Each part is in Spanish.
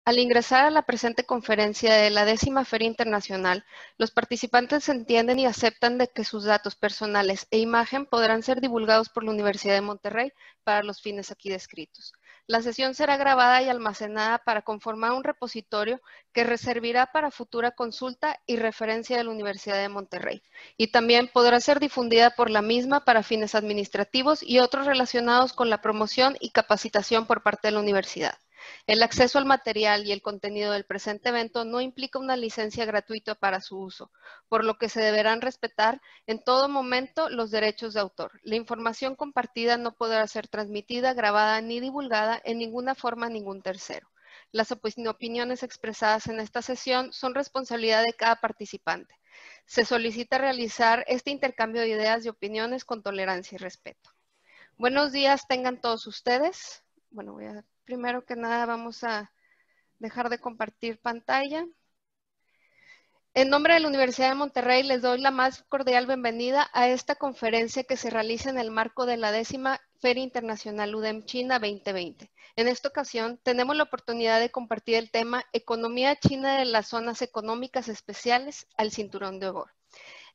Al ingresar a la presente conferencia de la 10ª Feria Internacional, los participantes entienden y aceptan de que sus datos personales e imagen podrán ser divulgados por la Universidad de Monterrey para los fines aquí descritos. La sesión será grabada y almacenada para conformar un repositorio que servirá para futura consulta y referencia de la Universidad de Monterrey, y también podrá ser difundida por la misma para fines administrativos y otros relacionados con la promoción y capacitación por parte de la universidad. El acceso al material y el contenido del presente evento no implica una licencia gratuita para su uso, por lo que se deberán respetar en todo momento los derechos de autor. La información compartida no podrá ser transmitida, grabada ni divulgada en ninguna forma a ningún tercero. Las opiniones expresadas en esta sesión son responsabilidad de cada participante. Se solicita realizar este intercambio de ideas y opiniones con tolerancia y respeto. Buenos días tengan todos ustedes. Bueno, primero que nada vamos a dejar de compartir pantalla. En nombre de la Universidad de Monterrey les doy la más cordial bienvenida a esta conferencia que se realiza en el marco de la 10ª Feria Internacional UDEM China 2020. En esta ocasión tenemos la oportunidad de compartir el tema Economía China de las Zonas Económicas Especiales al Cinturón de Obor,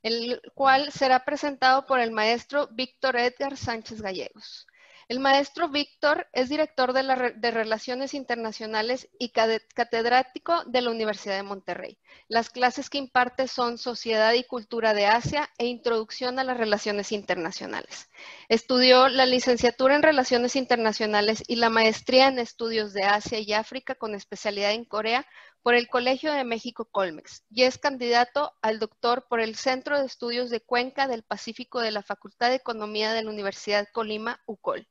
el cual será presentado por el maestro Víctor Edgar Sánchez Gallegos. El maestro Víctor es director de Relaciones Internacionales y catedrático de la Universidad de Monterrey. Las clases que imparte son Sociedad y Cultura de Asia e Introducción a las Relaciones Internacionales. Estudió la licenciatura en Relaciones Internacionales y la maestría en Estudios de Asia y África con especialidad en Corea por el Colegio de México Colmex y es candidato al doctor por el Centro de Estudios de Cuenca del Pacífico de la Facultad de Economía de la Universidad Colima, UCOL.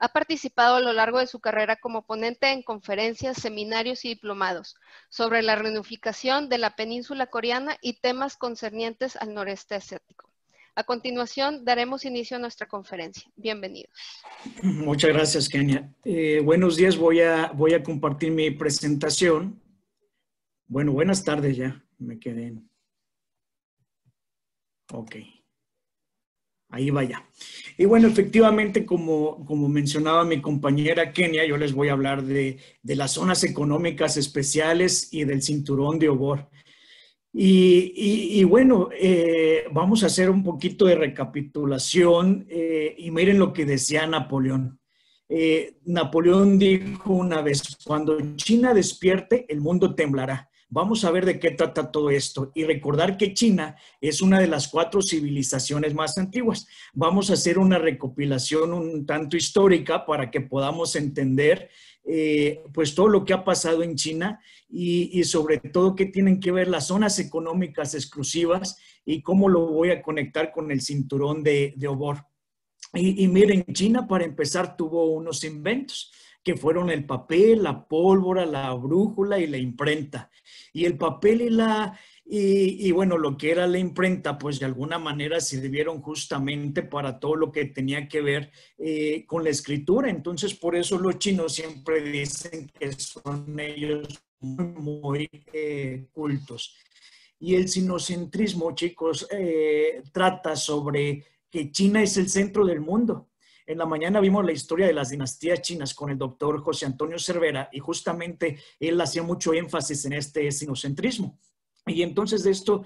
Ha participado a lo largo de su carrera como ponente en conferencias, seminarios y diplomados sobre la reunificación de la península coreana y temas concernientes al noreste asiático. A continuación, daremos inicio a nuestra conferencia. Bienvenidos. Muchas gracias, Kenia. Buenos días, voy a compartir mi presentación. Bueno, buenas tardes ya, me quedé. Ok. Ahí vaya. Y bueno, efectivamente, como mencionaba mi compañera Kenia, yo les voy a hablar de las zonas económicas especiales y del cinturón de Obor. Y bueno, vamos a hacer un poquito de recapitulación y miren lo que decía Napoleón. Napoleón dijo una vez, cuando China despierte, el mundo temblará. Vamos a ver de qué trata todo esto y recordar que China es una de las 4 civilizaciones más antiguas. Vamos a hacer una recopilación un tanto histórica para que podamos entender pues todo lo que ha pasado en China y sobre todo qué tienen que ver las zonas económicas exclusivas y cómo lo voy a conectar con el cinturón de Obor. Y miren, China para empezar tuvo unos inventos que fueron el papel, la pólvora, la brújula y la imprenta. Y el papel y bueno, lo que era la imprenta, pues de alguna manera sirvieron justamente para todo lo que tenía que ver con la escritura. Entonces, por eso los chinos siempre dicen que son ellos muy cultos. Y el sinocentrismo, chicos, trata sobre que China es el centro del mundo. En la mañana vimos la historia de las dinastías chinas con el doctor José Antonio Cervera y justamente él hacía mucho énfasis en este sinocentrismo. Y entonces de esto,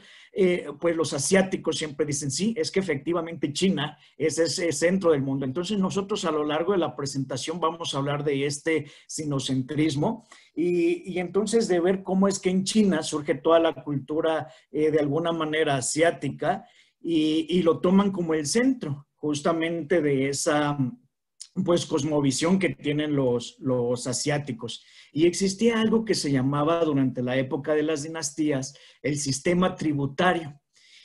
pues los asiáticos siempre dicen, sí, es que efectivamente China es ese centro del mundo. Entonces nosotros a lo largo de la presentación vamos a hablar de este sinocentrismo y entonces de ver cómo es que en China surge toda la cultura de alguna manera asiática y lo toman como el centro justamente de esa pues cosmovisión que tienen los asiáticos. Y existía algo que se llamaba durante la época de las dinastías el sistema tributario.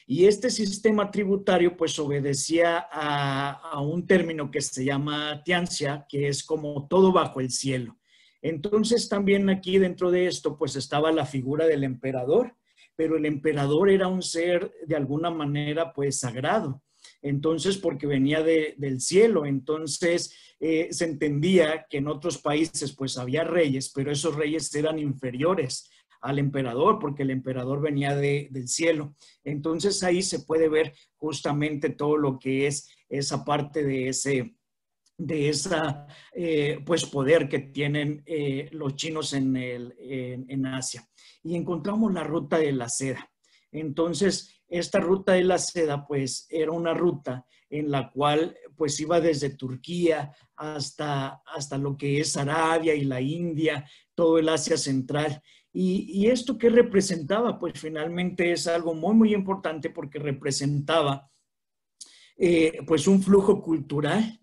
Y este sistema tributario pues obedecía a un término que se llama tianxia, que es como todo bajo el cielo. Entonces también aquí dentro de esto pues estaba la figura del emperador, pero el emperador era un ser de alguna manera pues sagrado. Entonces, porque venía del cielo, entonces se entendía que en otros países pues había reyes, pero esos reyes eran inferiores al emperador, porque el emperador venía del cielo. Entonces ahí se puede ver justamente todo lo que es esa parte de ese de esa pues poder que tienen los chinos en Asia. Y encontramos la ruta de la seda. Entonces, esta ruta de la seda pues era una ruta en la cual pues iba desde Turquía hasta lo que es Arabia y la India, todo el Asia Central. Y esto que representaba, pues finalmente es algo muy, muy importante porque representaba pues un flujo cultural,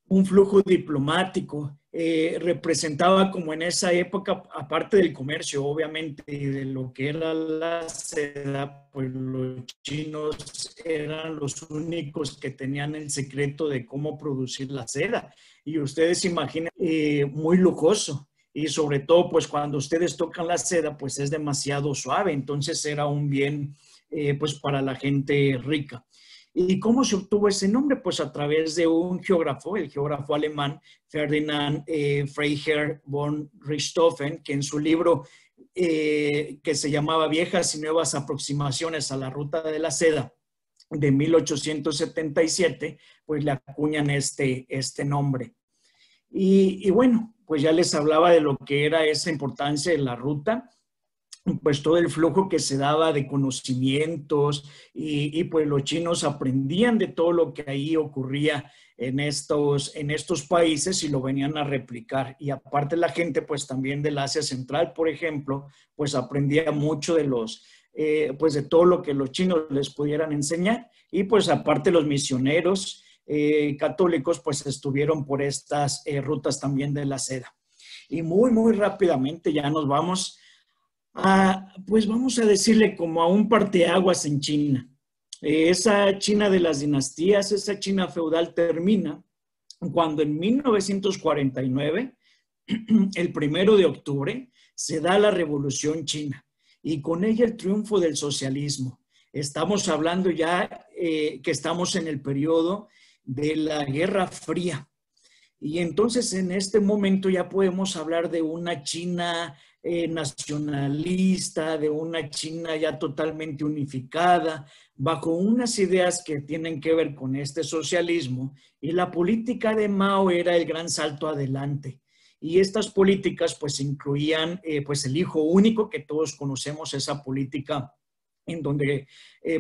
un flujo diplomático, representaba como en esa época, aparte del comercio, obviamente, y de lo que era la seda, pues los chinos eran los únicos que tenían el secreto de cómo producir la seda. Y ustedes imaginen, muy lujoso. Y sobre todo, pues cuando ustedes tocan la seda, pues es demasiado suave. Entonces era un bien, pues para la gente rica. ¿Y cómo se obtuvo ese nombre? Pues a través de un geógrafo, el geógrafo alemán Ferdinand Freiherr von Richthofen, que en su libro que se llamaba Viejas y Nuevas Aproximaciones a la Ruta de la Seda, de 1877, pues le acuñan este nombre. Y bueno, pues ya les hablaba de lo que era esa importancia de la ruta, pues todo el flujo que se daba de conocimientos y pues los chinos aprendían de todo lo que ahí ocurría en estos países y lo venían a replicar. Y aparte la gente pues también del Asia Central, por ejemplo, pues aprendía mucho de pues de todo lo que los chinos les pudieran enseñar. Y pues aparte los misioneros católicos pues estuvieron por estas rutas también de la seda. Y muy, muy rápidamente ya nos vamos pues vamos a decirle como a un parteaguas en China. Esa China de las dinastías, esa China feudal termina cuando en 1949, el 1 de octubre, se da la Revolución China y con ella el triunfo del socialismo. Estamos hablando ya que estamos en el periodo de la Guerra Fría. Y entonces en este momento ya podemos hablar de una China nacionalista, de una China ya totalmente unificada, bajo unas ideas que tienen que ver con este socialismo, y la política de Mao era el gran salto adelante. Y estas políticas pues incluían pues el hijo único, que todos conocemos esa política en donde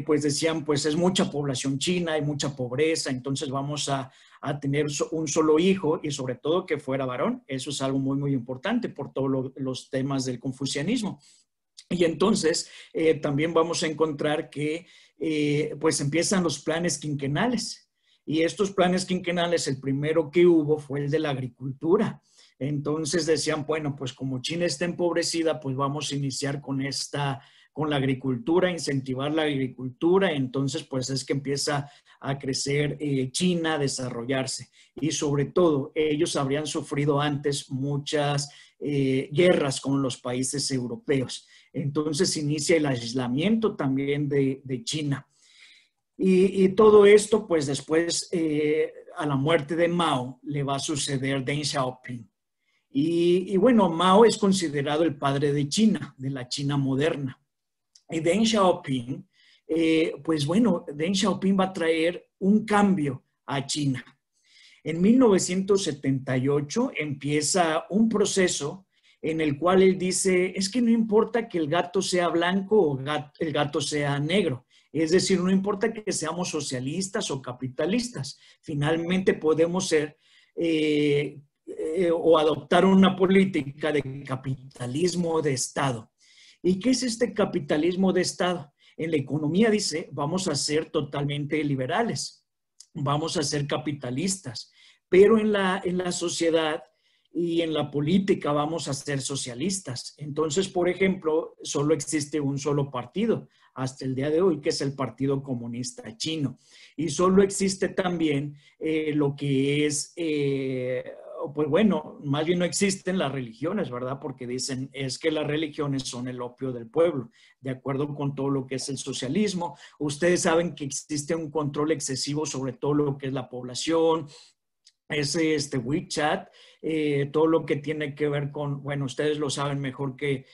pues decían pues es mucha población china, hay mucha pobreza, entonces vamos a tener un solo hijo y sobre todo que fuera varón. Eso es algo muy, muy importante por todos los temas del confucianismo. Y entonces también vamos a encontrar que pues empiezan los planes quinquenales. Y estos planes quinquenales, el primero que hubo fue el de la agricultura. Entonces decían, bueno, pues como China está empobrecida, pues vamos a iniciar con la agricultura, incentivar la agricultura. Entonces pues es que empieza a crecer China, a desarrollarse. Y sobre todo, ellos habrían sufrido antes muchas guerras con los países europeos. Entonces inicia el aislamiento también de China. Y todo esto, pues después, a la muerte de Mao, le va a suceder Deng Xiaoping. Y bueno, Mao es considerado el padre de China, de la China moderna. Y Deng Xiaoping, pues bueno, Deng Xiaoping va a traer un cambio a China. En 1978 empieza un proceso en el cual él dice, es que no importa que el gato sea blanco o el gato sea negro. Es decir, no importa que seamos socialistas o capitalistas. Finalmente podemos ser o adoptar una política de capitalismo de Estado. ¿Y qué es este capitalismo de Estado? En la economía dice, vamos a ser totalmente liberales, vamos a ser capitalistas, pero en la sociedad y en la política vamos a ser socialistas. Entonces, por ejemplo, solo existe un solo partido hasta el día de hoy, que es el Partido Comunista Chino. Y solo existe también lo que es... pues bueno, más bien no existen las religiones, ¿verdad? Porque dicen, es que las religiones son el opio del pueblo, de acuerdo con todo lo que es el socialismo. Ustedes saben que existe un control excesivo sobre todo lo que es la población, es WeChat, todo lo que tiene que ver con, bueno, ustedes lo saben mejor que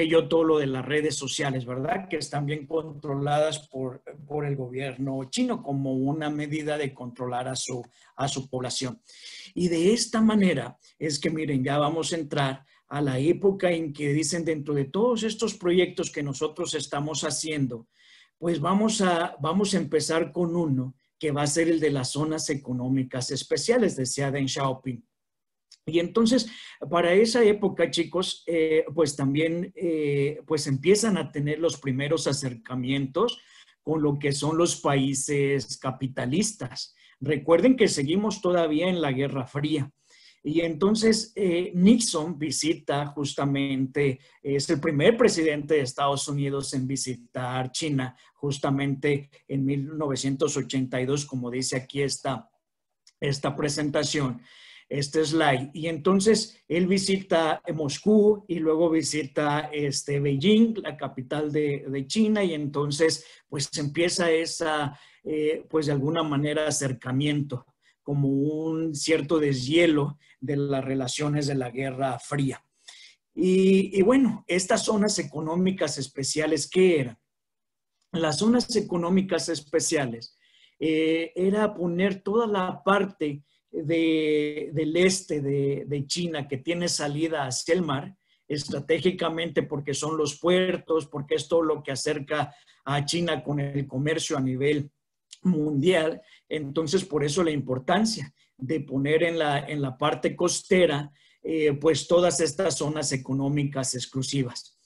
yo, todo lo de las redes sociales, ¿verdad? Que están bien controladas por el gobierno chino como una medida de controlar a su población. Y de esta manera es que, miren, ya vamos a entrar a la época en que dicen dentro de todos estos proyectos que nosotros estamos haciendo, pues vamos a empezar con uno que va a ser el de las zonas económicas especiales, decía Deng Xiaoping. Y entonces, para esa época, chicos, pues también pues empiezan a tener los primeros acercamientos con lo que son los países capitalistas. Recuerden que seguimos todavía en la Guerra Fría. Y entonces Nixon visita justamente, es el primer presidente de Estados Unidos en visitar China, justamente en 1982, como dice aquí esta presentación, este slide. Y entonces él visita Moscú y luego visita Beijing, la capital de China, y entonces pues empieza esa, pues de alguna manera acercamiento, como un cierto deshielo de las relaciones de la Guerra Fría. Y bueno, estas zonas económicas especiales, ¿qué eran? Las zonas económicas especiales era poner toda la parte del este de China que tiene salida hacia el mar, estratégicamente porque son los puertos, porque es todo lo que acerca a China con el comercio a nivel mundial. Entonces, por eso la importancia de poner en la parte costera, pues todas estas zonas económicas exclusivas.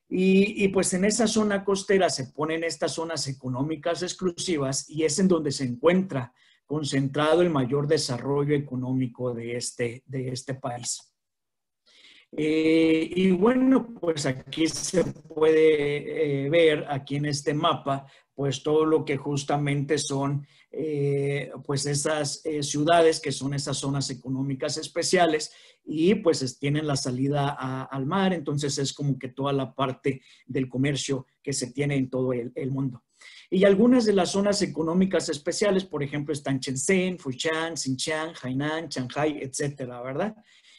Y pues en esa zona costera se ponen estas zonas económicas exclusivas y es en donde se encuentra concentrado el mayor desarrollo económico de este país. Y bueno, pues aquí se puede ver, aquí en este mapa, pues todo lo que justamente son pues esas ciudades que son esas zonas económicas especiales y pues tienen la salida al mar, entonces es como que toda la parte del comercio que se tiene en todo el mundo. Y algunas de las zonas económicas especiales, por ejemplo, están Shenzhen, Fushan, Xinjiang, Hainan, Shanghai, etcétera, ¿verdad?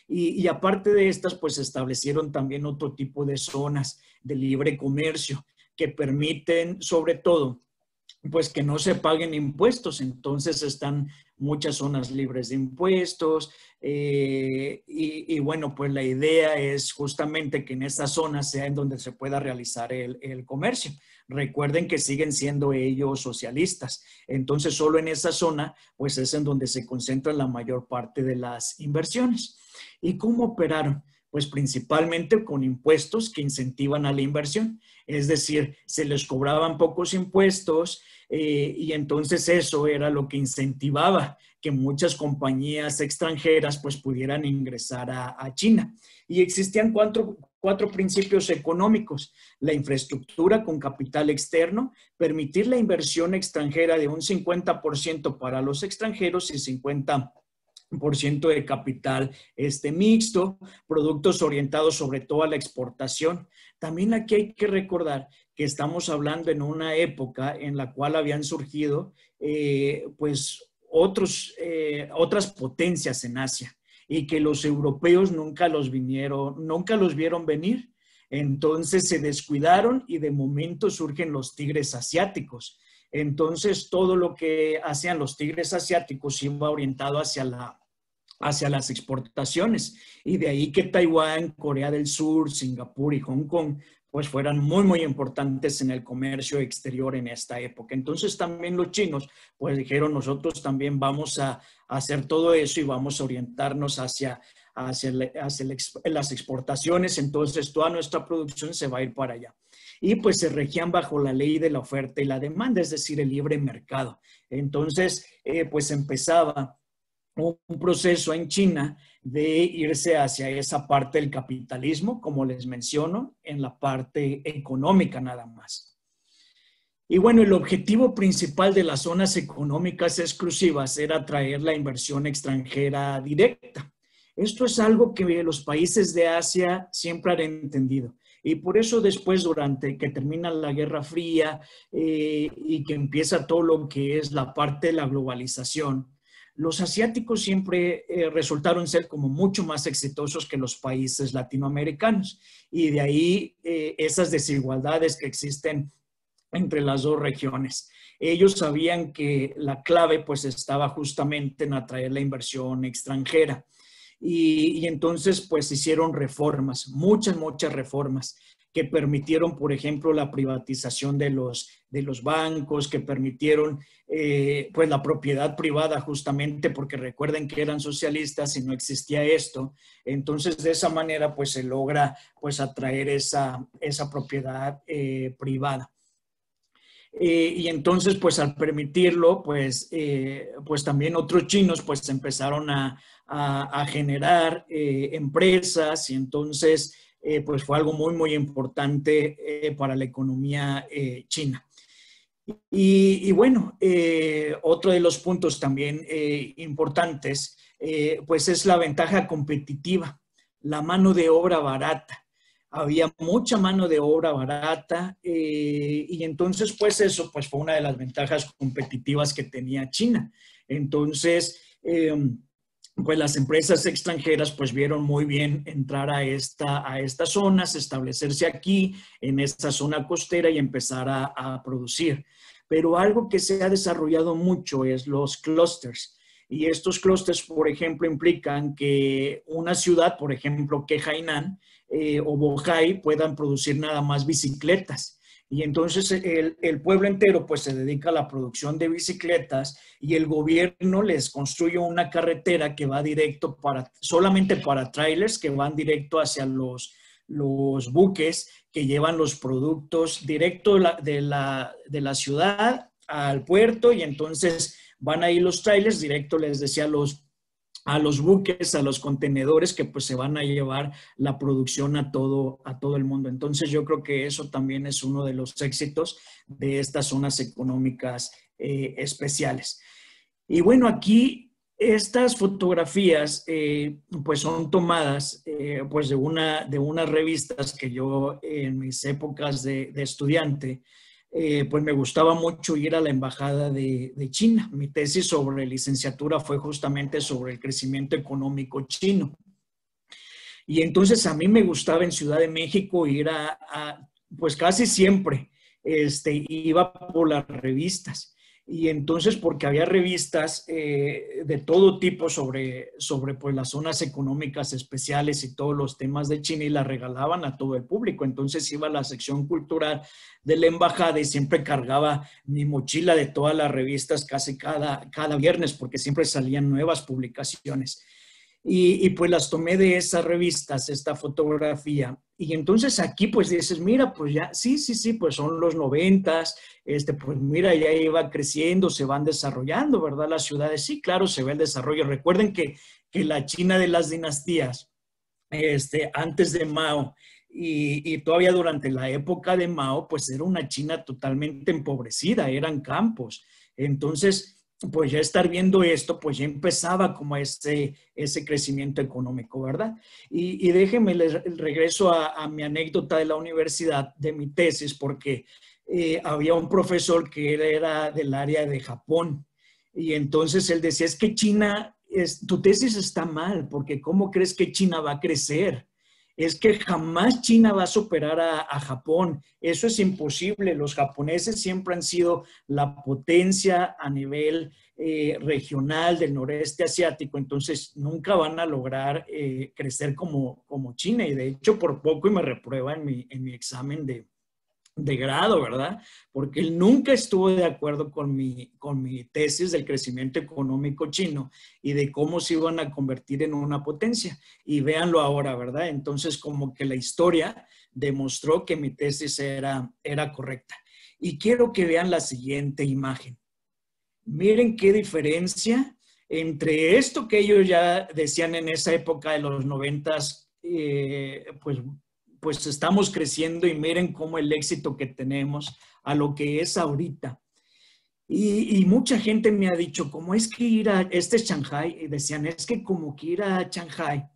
Y aparte de estas, pues establecieron también otro tipo de zonas de libre comercio que permiten, sobre todo, pues que no se paguen impuestos. Entonces están muchas zonas libres de impuestos y bueno, pues la idea es justamente que en estas zonas sea en donde se pueda realizar el comercio. Recuerden que siguen siendo ellos socialistas. Entonces solo en esa zona, pues es en donde se concentra la mayor parte de las inversiones. ¿Y cómo operaron? Pues principalmente con impuestos que incentivan a la inversión. Es decir, se les cobraban pocos impuestos y entonces eso era lo que incentivaba que muchas compañías extranjeras pues pudieran ingresar a China. Y existían cuatro principios económicos: la infraestructura con capital externo, permitir la inversión extranjera de un 50% para los extranjeros y 50% de capital mixto, productos orientados sobre todo a la exportación. También aquí hay que recordar que estamos hablando en una época en la cual habían surgido pues otras potencias en Asia y que los europeos nunca los vieron venir. Entonces se descuidaron y de momento surgen los tigres asiáticos. Entonces todo lo que hacían los tigres asiáticos iba orientado hacia las exportaciones. Y de ahí que Taiwán, Corea del Sur, Singapur y Hong Kong pues fueran muy, muy importantes en el comercio exterior en esta época. Entonces también los chinos pues dijeron, nosotros también vamos a hacer todo eso y vamos a orientarnos hacia las exportaciones. Entonces toda nuestra producción se va a ir para allá. Y pues se regían bajo la ley de la oferta y la demanda, es decir, el libre mercado. Entonces pues empezaba un proceso en China de irse hacia esa parte del capitalismo, como les menciono, en la parte económica nada más. Y bueno, el objetivo principal de las zonas económicas exclusivas era atraer la inversión extranjera directa. Esto es algo que los países de Asia siempre han entendido. Y por eso después, durante que termina la Guerra Fría y que empieza todo lo que es la parte de la globalización, los asiáticos siempre resultaron ser como mucho más exitosos que los países latinoamericanos. Y de ahí esas desigualdades que existen entre las dos regiones. Ellos sabían que la clave pues estaba justamente en atraer la inversión extranjera. Y entonces pues hicieron reformas, muchas reformas que permitieron, por ejemplo, la privatización de los bancos, que permitieron pues la propiedad privada justamente porque recuerden que eran socialistas y no existía esto. Entonces de esa manera pues se logra pues atraer esa propiedad privada. Y entonces, pues al permitirlo, pues también otros chinos pues empezaron a generar empresas y entonces pues fue algo muy importante para la economía china. Y bueno, otro de los puntos también importantes pues es la ventaja competitiva, la mano de obra barata. Había mucha mano de obra barata y entonces pues eso pues fue una de las ventajas competitivas que tenía China. Entonces pues las empresas extranjeras pues vieron muy bien entrar a estas zonas, establecerse aquí en esta zona costera y empezar a producir. Pero algo que se ha desarrollado mucho es los clústeres. Y estos clústeres, por ejemplo, implican que una ciudad, por ejemplo, que Hainan, o Bohai puedan producir nada más bicicletas. Y entonces el pueblo entero pues se dedica a la producción de bicicletas y el gobierno les construye una carretera que va directo solamente para trailers que van directo hacia los buques que llevan los productos directo de la ciudad al puerto y entonces van ahí los trailers directo, les decía, a los buques, a los contenedores que pues se van a llevar la producción a todo el mundo. Entonces yo creo que eso también es uno de los éxitos de estas zonas económicas especiales. Y bueno, aquí estas fotografías pues son tomadas pues de unas revistas que yo en mis épocas de estudiante pues me gustaba mucho ir a la embajada de China. Mi tesis sobre licenciatura fue justamente sobre el crecimiento económico chino. Y entonces a mí me gustaba en Ciudad de México ir pues casi siempre, iba por las revistas. Y entonces, porque había revistas de todo tipo sobre pues, las zonas económicas especiales y todos los temas de China y las regalaban a todo el público. Entonces iba a la sección cultural de la embajada y siempre cargaba mi mochila de todas las revistas casi cada viernes porque siempre salían nuevas publicaciones. Y pues las tomé de esas revistas, esta fotografía. Y entonces aquí pues dices, mira, pues ya, sí, pues son los 90s, pues mira, ya iba creciendo, se van desarrollando, ¿verdad? Las ciudades, sí, claro, se ve el desarrollo. Recuerden que la China de las dinastías, antes de Mao y todavía durante la época de Mao, pues era una China totalmente empobrecida, eran campos. Entonces, pues ya estar viendo esto, pues ya empezaba como ese crecimiento económico, ¿verdad? Y déjenme, les regreso a mi anécdota de la universidad, de mi tesis, porque había un profesor que era del área de Japón, y entonces él decía, es que China, tu tesis está mal, porque ¿cómo crees que China va a crecer? Es que jamás China va a superar a Japón. Eso es imposible. Los japoneses siempre han sido la potencia a nivel regional del noreste asiático, entonces nunca van a lograr crecer como China. Y de hecho, por poco y me reprueba en mi examen de grado, ¿verdad? Porque él nunca estuvo de acuerdo con mi tesis del crecimiento económico chino y de cómo se iban a convertir en una potencia. Y véanlo ahora, ¿verdad? Entonces, como que la historia demostró que mi tesis era correcta. Y quiero que vean la siguiente imagen. Miren qué diferencia entre esto que ellos ya decían en esa época de los 90s, pues estamos creciendo y miren cómo el éxito que tenemos a lo que es ahorita. Y mucha gente me ha dicho, ¿cómo es que ir a Shanghai? Y decían, es que como que ir a Shanghai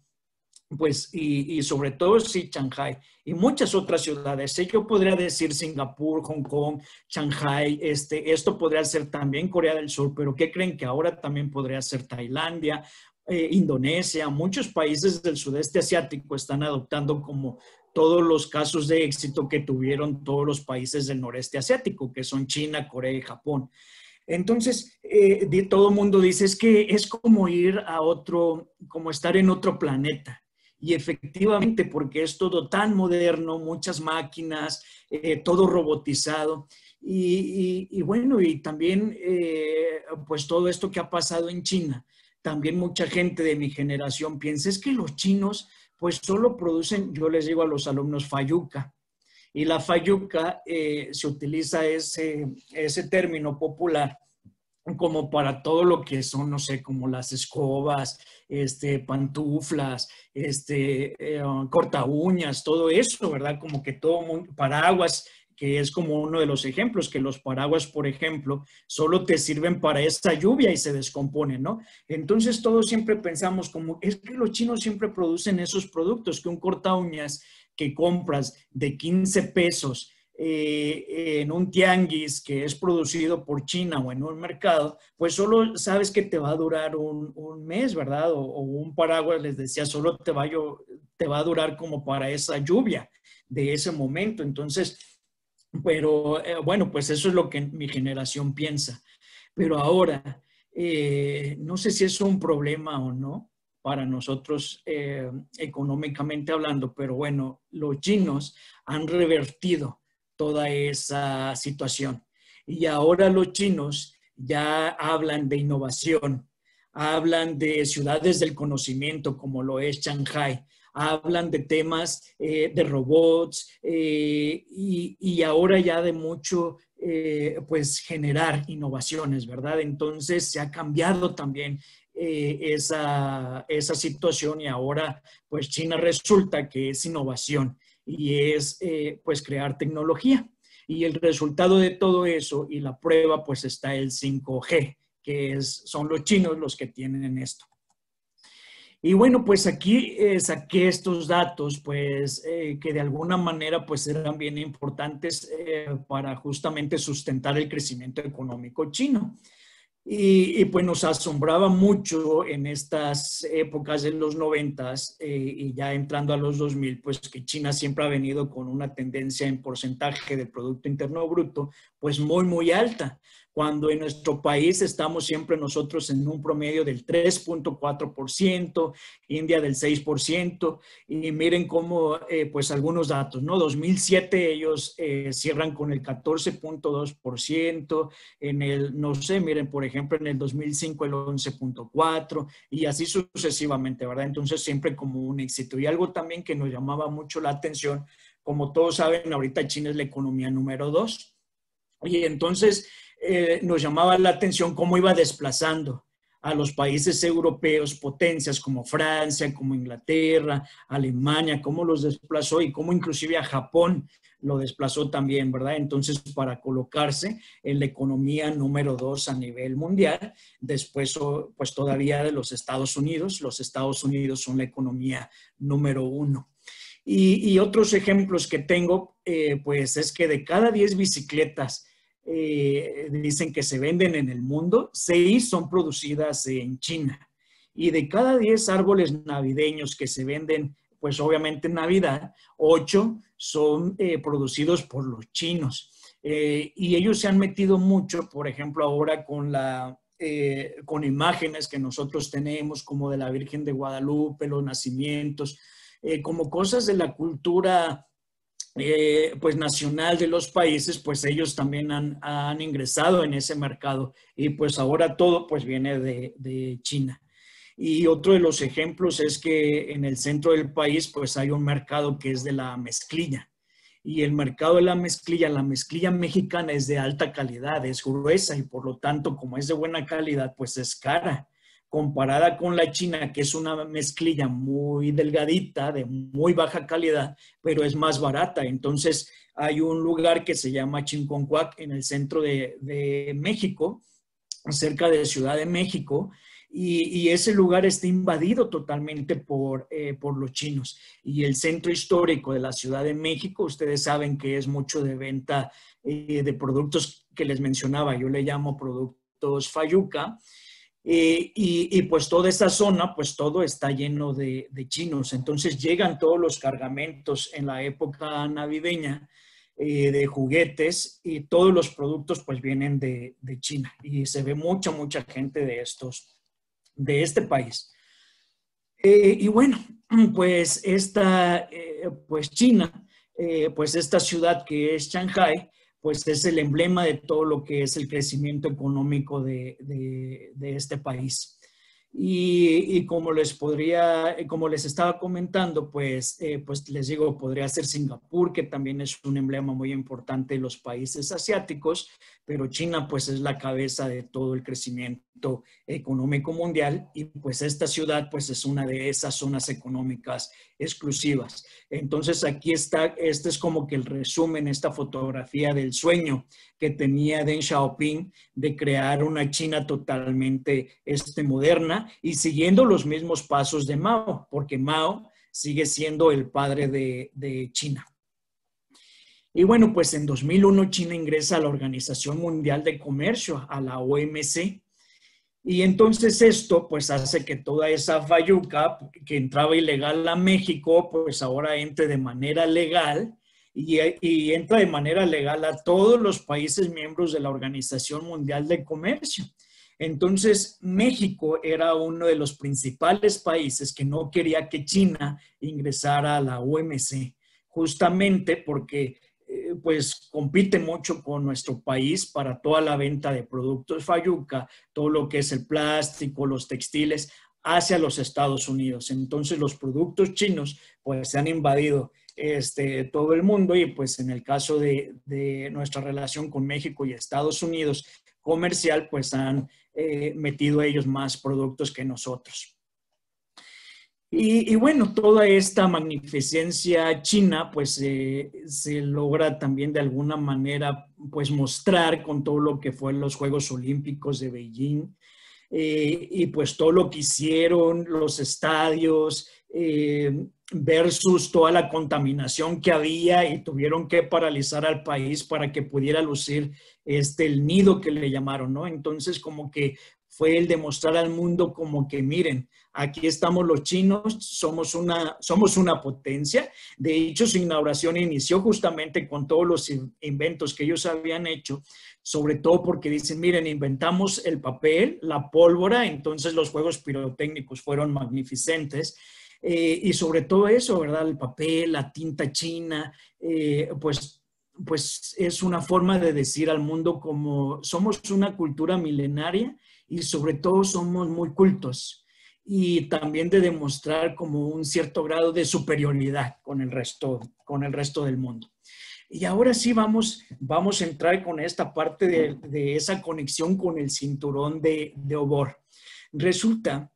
pues, y sobre todo sí Shanghái y muchas otras ciudades. Yo podría decir Singapur, Hong Kong, Shanghái, esto podría ser también Corea del Sur, pero ¿qué creen? Que ahora también podría ser Tailandia, Indonesia, muchos países del sudeste asiático están adoptando como todos los casos de éxito que tuvieron todos los países del noreste asiático, que son China, Corea y Japón. Entonces, todo el mundo dice, es que es como ir a otro, como estar en otro planeta. Y efectivamente, porque es todo tan moderno, muchas máquinas, todo robotizado. Y bueno, y también, pues todo esto que ha pasado en China, también mucha gente de mi generación piensa, es que los chinos, pues solo producen, yo les digo a los alumnos, fayuca. Y la fayuca se utiliza ese término popular como para todo lo que son, no sé, como las escobas, pantuflas, corta uñas, todo eso, ¿verdad? Como que todo mundo, paraguas, que es como uno de los ejemplos, que los paraguas, por ejemplo, solo te sirven para esta lluvia y se descomponen, ¿no? Entonces todos siempre pensamos como, es que los chinos siempre producen esos productos, que un corta uñas que compras de 15 pesos, en un tianguis que es producido por China o en un mercado, pues solo sabes que te va a durar un mes, ¿verdad? O un paraguas, les decía, solo te va a durar como para esa lluvia de ese momento. Entonces, pero bueno, pues eso es lo que mi generación piensa. Pero ahora, no sé si es un problema o no para nosotros económicamente hablando, pero bueno, los chinos han revertido toda esa situación. Y ahora los chinos ya hablan de innovación, hablan de ciudades del conocimiento como lo es Shanghái, hablan de temas de robots y ahora ya de mucho, pues generar innovaciones, ¿verdad? Entonces se ha cambiado también esa situación y ahora pues China resulta que es innovación y es pues crear tecnología. Y el resultado de todo eso y la prueba pues está el 5G, que son los chinos los que tienen esto. Y bueno, pues aquí saqué estos datos, pues que de alguna manera pues eran bien importantes para justamente sustentar el crecimiento económico chino. Pues nos asombraba mucho en estas épocas de los 90 y ya entrando a los 2000, pues que China siempre ha venido con una tendencia en porcentaje del Producto Interno Bruto, pues muy, muy alta. Cuando en nuestro país estamos siempre nosotros en un promedio del 3.4%, India del 6%, y miren cómo, pues algunos datos, ¿no? 2007 ellos cierran con el 14.2%, no sé, miren, por ejemplo, en el 2005 el 11.4% y así sucesivamente, ¿verdad? Entonces siempre como un éxito. Y algo también que nos llamaba mucho la atención, como todos saben, ahorita China es la economía número 2. Y entonces nos llamaba la atención cómo iba desplazando a los países europeos, potencias como Francia, como Inglaterra, Alemania, cómo los desplazó y cómo inclusive a Japón lo desplazó también, ¿verdad? Entonces, para colocarse en la economía número 2 a nivel mundial, después, pues todavía de los Estados Unidos son la economía número 1. Y otros ejemplos que tengo, pues es que de cada 10 bicicletas dicen que se venden en el mundo, 6 son producidas en China. Y de cada 10 árboles navideños que se venden, pues obviamente en Navidad, 8 son producidos por los chinos. Y ellos se han metido mucho, por ejemplo, ahora con imágenes que nosotros tenemos, como de la Virgen de Guadalupe, los nacimientos, como cosas de la cultura pues nacional de los países, pues ellos también han ingresado en ese mercado y pues ahora todo pues viene de China. Y otro de los ejemplos es que en el centro del país pues hay un mercado que es de la mezclilla. Y el mercado de la mezclilla mexicana es de alta calidad, es gruesa y por lo tanto como es de buena calidad pues es cara comparada con la china, que es una mezclilla muy delgadita, de muy baja calidad, pero es más barata. Entonces, hay un lugar que se llama Chinconcuac en el centro de México, cerca de Ciudad de México, y ese lugar está invadido totalmente por los chinos. Y el centro histórico de la Ciudad de México, ustedes saben que es mucho de venta de productos que les mencionaba, yo le llamo productos Fayuca, y pues toda esa zona, pues todo está lleno de chinos. Entonces llegan todos los cargamentos en la época navideña de juguetes y todos los productos pues vienen de China. Y se ve mucha gente de este país. Y bueno, pues pues China, pues esta ciudad que es Shanghái, pues es el emblema de todo lo que es el crecimiento económico de este país. Y como como les estaba comentando, pues les digo, podría ser Singapur, que también es un emblema muy importante de los países asiáticos, pero China pues es la cabeza de todo el crecimiento económico mundial y pues esta ciudad pues es una de esas zonas económicas exclusivas. Entonces aquí está, este es como que el resumen, esta fotografía del sueño que tenía Deng Xiaoping de crear una China totalmente moderna y siguiendo los mismos pasos de Mao, porque Mao sigue siendo el padre de China. Y bueno, pues en 2001 China ingresa a la Organización Mundial de Comercio, a la OMC, y entonces esto pues hace que toda esa fayuca que entraba ilegal a México, pues ahora entre de manera legal y entra de manera legal a todos los países miembros de la Organización Mundial de Comercio. Entonces, México era uno de los principales países que no quería que China ingresara a la OMC, justamente porque pues compite mucho con nuestro país para toda la venta de productos Fayuca, todo lo que es el plástico, los textiles, hacia los Estados Unidos. Entonces, los productos chinos pues se han invadido todo el mundo y pues en el caso de nuestra relación con México y Estados Unidos comercial, pues han metido a ellos más productos que nosotros. Y bueno, toda esta magnificencia china, pues se logra también de alguna manera, pues mostrar con todo lo que fue los Juegos Olímpicos de Beijing y pues todo lo que hicieron, los estadios versus toda la contaminación que había y tuvieron que paralizar al país para que pudiera lucir el nido que le llamaron, ¿no? Entonces como que fue el demostrar al mundo como que miren, aquí estamos los chinos, somos una potencia. De hecho, su inauguración inició justamente con todos los inventos que ellos habían hecho, sobre todo porque dicen, miren, inventamos el papel, la pólvora, entonces los juegos pirotécnicos fueron magnificentes. Y sobre todo eso, ¿verdad? El papel, la tinta china, pues es una forma de decir al mundo como somos una cultura milenaria y sobre todo somos muy cultos y también de demostrar como un cierto grado de superioridad con el resto del mundo. Y ahora sí vamos a entrar con esta parte de esa conexión con el cinturón de Obor. Resulta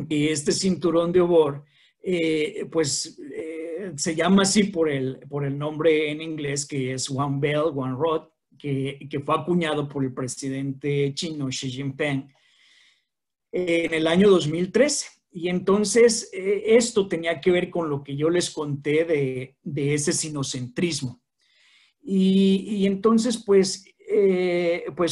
que este cinturón de Obor, se llama así por el nombre en inglés que es One Belt, One Road, que fue acuñado por el presidente chino Xi Jinping en el año 2013. Y entonces esto tenía que ver con lo que yo les conté de ese sinocentrismo. Y entonces pues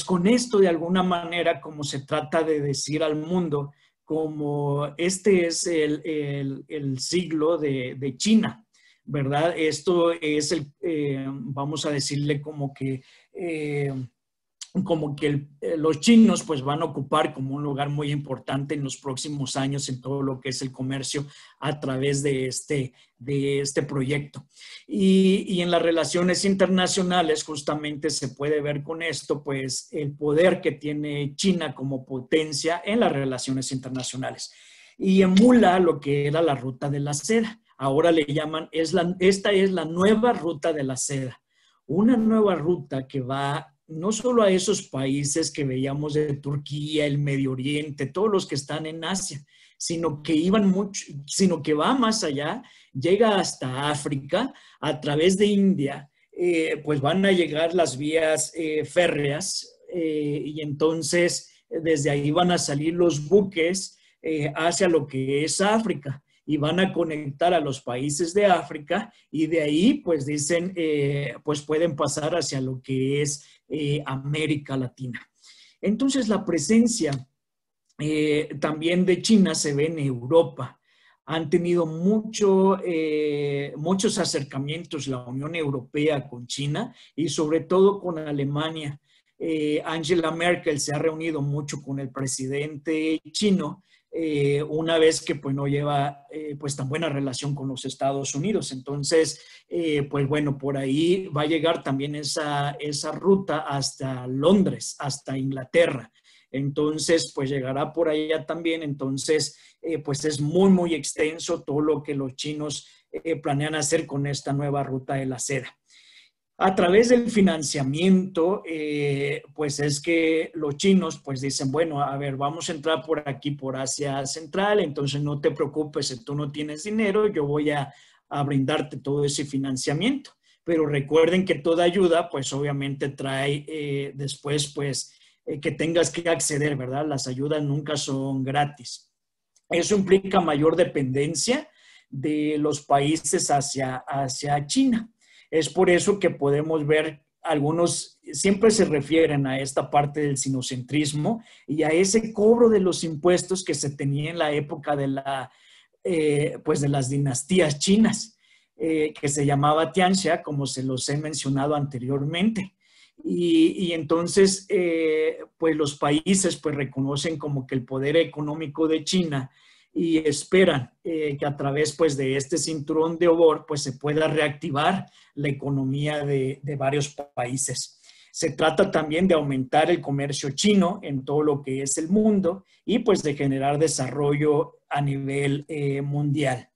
con esto de alguna manera como se trata de decir al mundo como este es el siglo de China, ¿verdad? Esto es vamos a decirle como que los chinos pues van a ocupar como un lugar muy importante en los próximos años en todo lo que es el comercio a través de este proyecto. Y en las relaciones internacionales justamente se puede ver con esto pues el poder que tiene China como potencia en las relaciones internacionales. Y emula lo que era la ruta de la seda. Ahora le llaman, esta es la nueva ruta de la seda. Una nueva ruta que va no solo a esos países que veíamos de Turquía, el Medio Oriente, todos los que están en Asia, sino que va más allá, llega hasta África, a través de India, pues van a llegar las vías férreas y entonces desde ahí van a salir los buques hacia lo que es África y van a conectar a los países de África y de ahí, pues dicen, pues pueden pasar hacia lo que es América Latina. Entonces, la presencia también de China se ve en Europa. Han tenido muchos acercamientos la Unión Europea con China y sobre todo con Alemania. Angela Merkel se ha reunido mucho con el presidente chino, una vez que pues no lleva pues tan buena relación con los Estados Unidos. Entonces, pues bueno, por ahí va a llegar también esa ruta hasta Londres, hasta Inglaterra. Entonces, pues llegará por allá también. Entonces, pues es muy extenso todo lo que los chinos planean hacer con esta nueva ruta de la seda. A través del financiamiento, pues es que los chinos pues dicen, bueno, a ver, vamos a entrar por aquí, por Asia Central, entonces no te preocupes, si tú no tienes dinero, yo voy a brindarte todo ese financiamiento. Pero recuerden que toda ayuda, pues obviamente trae después, pues, que tengas que acceder, ¿verdad? Las ayudas nunca son gratis. Eso implica mayor dependencia de los países hacia China. Es por eso que podemos ver algunos, siempre se refieren a esta parte del sinocentrismo y a ese cobro de los impuestos que se tenía en la época de pues de las dinastías chinas, que se llamaba Tianxia, como se los he mencionado anteriormente. Y entonces, pues los países pues reconocen como que el poder económico de China y esperan que a través pues de este cinturón de Obour pues se pueda reactivar la economía de varios países. Se trata también de aumentar el comercio chino en todo lo que es el mundo y pues de generar desarrollo a nivel mundial.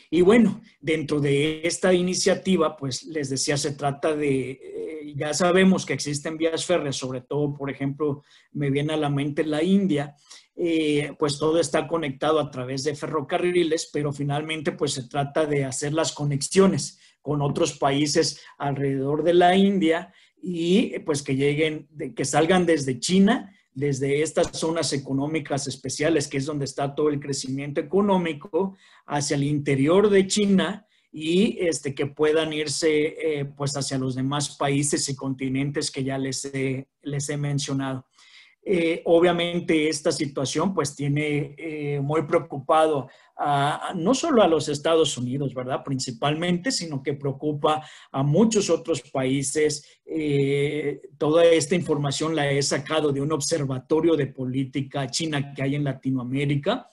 Y bueno, dentro de esta iniciativa, pues les decía, se trata de, ya sabemos que existen vías férreas, sobre todo, por ejemplo, me viene a la mente la India, pues todo está conectado a través de ferrocarriles, pero finalmente pues se trata de hacer las conexiones con otros países alrededor de la India y pues que lleguen, que salgan desde China, desde estas zonas económicas especiales, que es donde está todo el crecimiento económico, hacia el interior de China y que puedan irse pues hacia los demás países y continentes que ya les he mencionado. Obviamente esta situación pues tiene muy preocupado no solo a los Estados Unidos, ¿verdad? Principalmente, sino que preocupa a muchos otros países. Toda esta información la he sacado de un observatorio de política china que hay en Latinoamérica,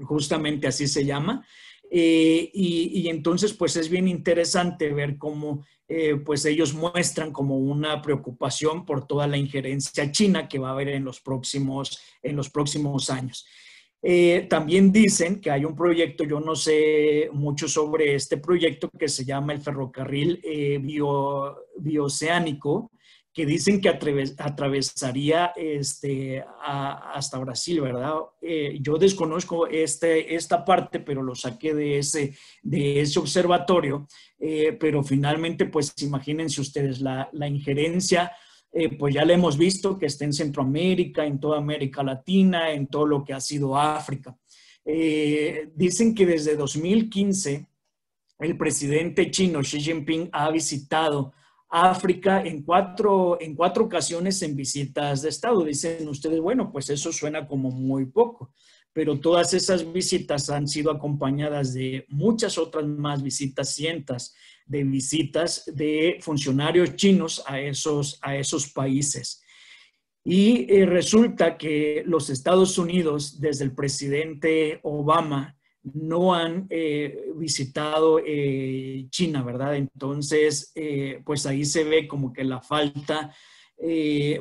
justamente así se llama. Y entonces pues es bien interesante ver cómo pues ellos muestran como una preocupación por toda la injerencia china que va a haber en los próximos años. También dicen que hay un proyecto, yo no sé mucho sobre este proyecto, que se llama el ferrocarril bioceánico, que dicen que atravesaría hasta Brasil, ¿verdad? Yo desconozco esta parte, pero lo saqué de ese observatorio, pero finalmente, pues imagínense ustedes la injerencia, pues ya la hemos visto, que está en Centroamérica, en toda América Latina, en todo lo que ha sido África. Dicen que desde 2015 el presidente chino Xi Jinping ha visitado África en cuatro ocasiones en visitas de Estado. Dicen ustedes, bueno, pues eso suena como muy poco, pero todas esas visitas han sido acompañadas de muchas otras más visitas, cientos de visitas de funcionarios chinos a esos países. Y resulta que los Estados Unidos, desde el presidente Obama, no han visitado China, ¿verdad? Entonces, pues ahí se ve como que la falta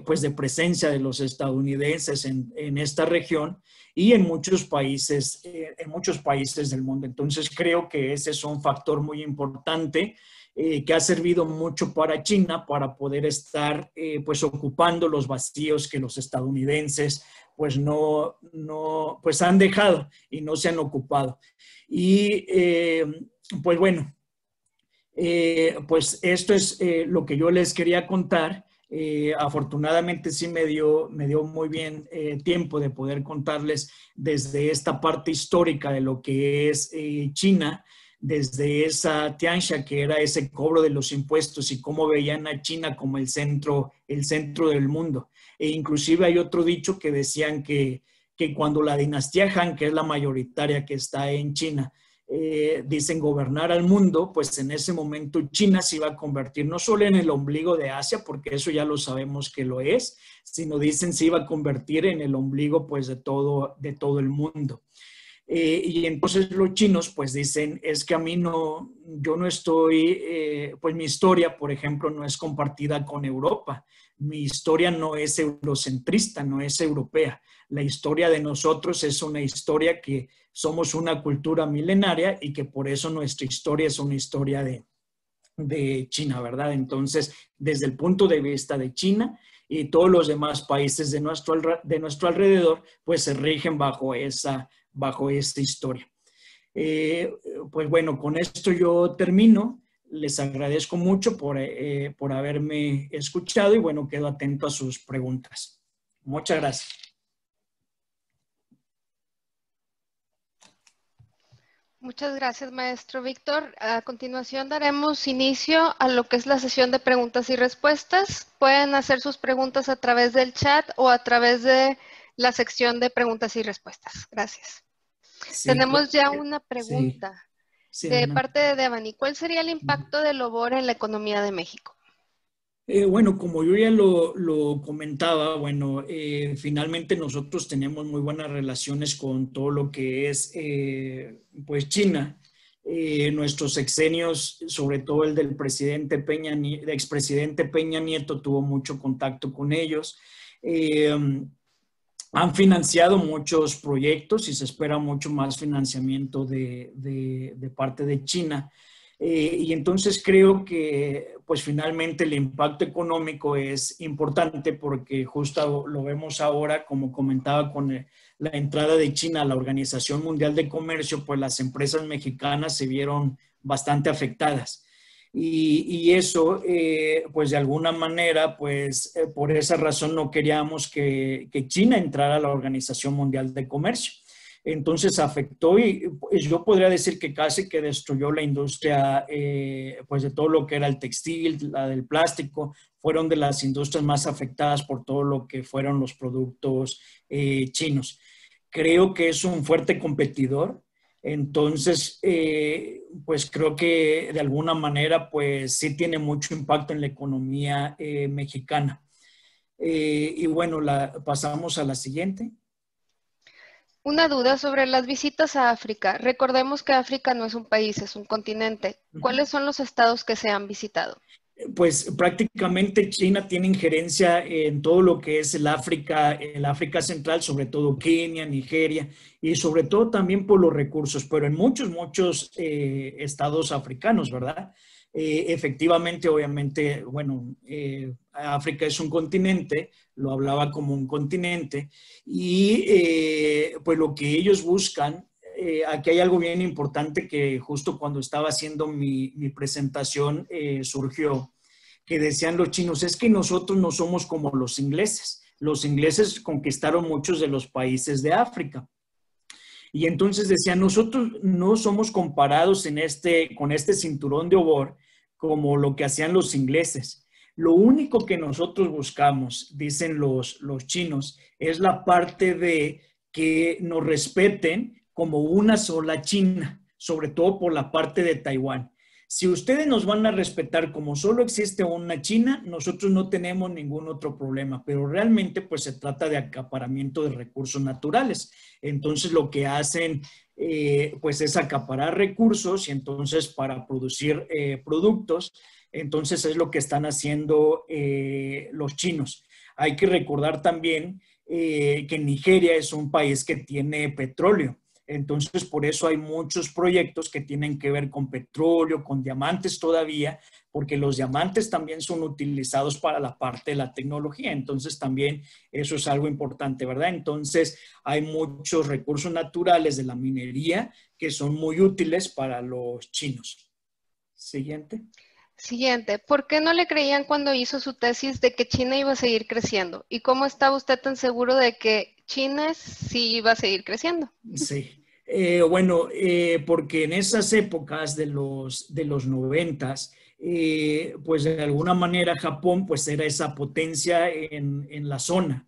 pues de presencia de los estadounidenses en esta región y en muchos países del mundo. Entonces, creo que ese es un factor muy importante que ha servido mucho para China para poder estar pues ocupando los vacíos que los estadounidenses pues pues han dejado y no se han ocupado. Y pues bueno, pues esto es lo que yo les quería contar. Afortunadamente sí me dio muy bien tiempo de poder contarles desde esta parte histórica de lo que es China, desde esa tianxia que era ese cobro de los impuestos y cómo veían a China como el centro del mundo. E inclusive hay otro dicho que decían que cuando la dinastía Han, que es la mayoritaria que está en China, dicen gobernar al mundo, pues en ese momento China se iba a convertir no solo en el ombligo de Asia, porque eso ya lo sabemos que lo es, sino dicen se iba a convertir en el ombligo pues de todo el mundo. Y entonces los chinos pues dicen, es que a mí no, yo no estoy, pues mi historia, por ejemplo, no es compartida con Europa. Mi historia no es eurocentrista, no es europea. La historia de nosotros es una historia que somos una cultura milenaria y que por eso nuestra historia es una historia de China, ¿verdad? Entonces, desde el punto de vista de China y todos los demás países de nuestro alrededor, pues se rigen bajo esta historia. Pues bueno, con esto yo termino. Les agradezco mucho por haberme escuchado y bueno, quedo atento a sus preguntas. Muchas gracias. Muchas gracias, maestro Víctor. A continuación daremos inicio a lo que es la sesión de preguntas y respuestas. Pueden hacer sus preguntas a través del chat o a través de la sección de preguntas y respuestas. Gracias. Sí, tenemos ya una pregunta de parte de Devani. ¿Cuál sería el impacto del OBOR en la economía de México? Bueno, como yo ya lo comentaba, bueno, finalmente nosotros tenemos muy buenas relaciones con todo lo que es, pues, China. Nuestros sexenios, sobre todo el del expresidente Peña Nieto, tuvo mucho contacto con ellos. Han financiado muchos proyectos y se espera mucho más financiamiento de parte de China. Y entonces creo que pues finalmente el impacto económico es importante porque justo lo vemos ahora, como comentaba, con la entrada de China a la Organización Mundial de Comercio, pues las empresas mexicanas se vieron bastante afectadas. Y eso, pues de alguna manera, pues por esa razón no queríamos que China entrara a la Organización Mundial de Comercio. Entonces afectó y pues, yo podría decir que casi que destruyó la industria, pues de todo lo que era el textil, la del plástico, fueron de las industrias más afectadas por todo lo que fueron los productos chinos. Creo que es un fuerte competidor, entonces pues creo que de alguna manera pues sí tiene mucho impacto en la economía mexicana. Y bueno, pasamos a la siguiente. Una duda sobre las visitas a África. Recordemos que África no es un país, es un continente. ¿Cuáles son los estados que se han visitado? Pues prácticamente China tiene injerencia en todo lo que es el África Central, sobre todo Kenia, Nigeria, y sobre todo también por los recursos, pero en muchos estados africanos, ¿verdad? Efectivamente, obviamente, bueno, África es un continente, lo hablaba como un continente, y pues lo que ellos buscan, aquí hay algo bien importante que justo cuando estaba haciendo mi presentación surgió, que decían los chinos, es que nosotros no somos como los ingleses. Los ingleses conquistaron muchos de los países de África. Y entonces decían, nosotros no somos comparados con este cinturón de obor como lo que hacían los ingleses. Lo único que nosotros buscamos, dicen los chinos, es la parte de que nos respeten como una sola China, sobre todo por la parte de Taiwán. Si ustedes nos van a respetar como solo existe una China, nosotros no tenemos ningún otro problema, pero realmente pues se trata de acaparamiento de recursos naturales. Entonces lo que hacen pues es acaparar recursos y entonces para producir productos, entonces es lo que están haciendo los chinos. Hay que recordar también que Nigeria es un país que tiene petróleo. Entonces, por eso hay muchos proyectos que tienen que ver con petróleo, con diamantes todavía, porque los diamantes también son utilizados para la parte de la tecnología. Entonces, también eso es algo importante, ¿verdad? Entonces, hay muchos recursos naturales de la minería que son muy útiles para los chinos. Siguiente. Siguiente, ¿por qué no le creían cuando hizo su tesis de que China iba a seguir creciendo? ¿Y cómo estaba usted tan seguro de que China sí iba a seguir creciendo? Sí. Porque en esas épocas de los 90, pues de alguna manera Japón pues era esa potencia en la zona.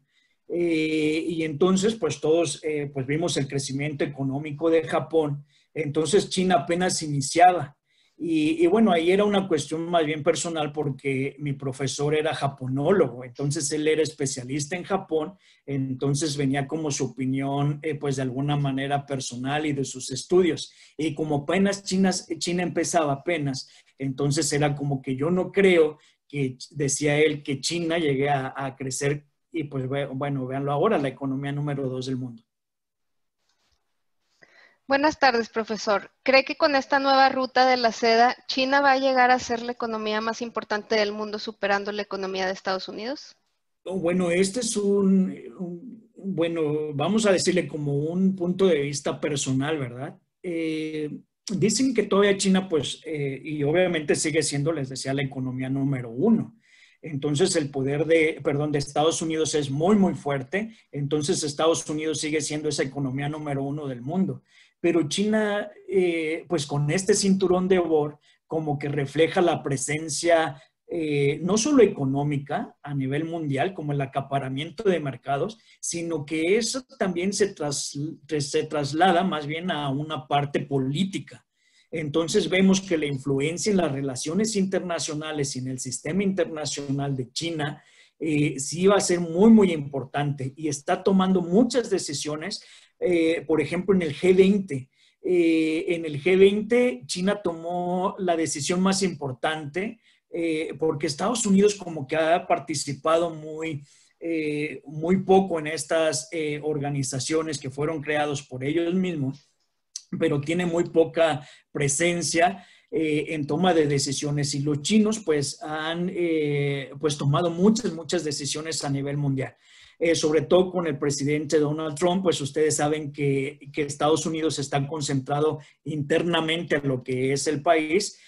Y entonces pues todos pues vimos el crecimiento económico de Japón. Entonces China apenas iniciaba. Y bueno, ahí era una cuestión más bien personal porque mi profesor era japonólogo, entonces él era especialista en Japón, entonces venía como su opinión, pues de alguna manera personal y de sus estudios. Y como apenas China empezaba apenas, entonces era como que yo no creo que, decía él, que China llegue a crecer y pues bueno, véanlo ahora, la economía número 2 del mundo. Buenas tardes, profesor. ¿Cree que con esta nueva ruta de la seda, China va a llegar a ser la economía más importante del mundo, superando la economía de Estados Unidos? Bueno, este es bueno, vamos a decirle como un punto de vista personal, ¿verdad? Dicen que todavía China, pues, y obviamente sigue siendo, les decía, la economía número 1. Entonces, el poder de Estados Unidos es muy, muy fuerte. Entonces, Estados Unidos sigue siendo esa economía número 1 del mundo. Pero China, pues, con este cinturón de oro, como que refleja la presencia no solo económica a nivel mundial, como el acaparamiento de mercados, sino que eso también se traslada más bien a una parte política. Entonces vemos que la influencia en las relaciones internacionales y en el sistema internacional de China sí va a ser muy, muy importante y está tomando muchas decisiones, por ejemplo, en el G20. En el G20, China tomó la decisión más importante porque Estados Unidos como que ha participado muy poco en estas organizaciones que fueron creadas por ellos mismos, pero tiene muy poca presencia en toma de decisiones y los chinos pues han pues tomado muchas decisiones a nivel mundial. Sobre todo con el presidente Donald Trump, pues ustedes saben que Estados Unidos está concentrado internamente en lo que es el país,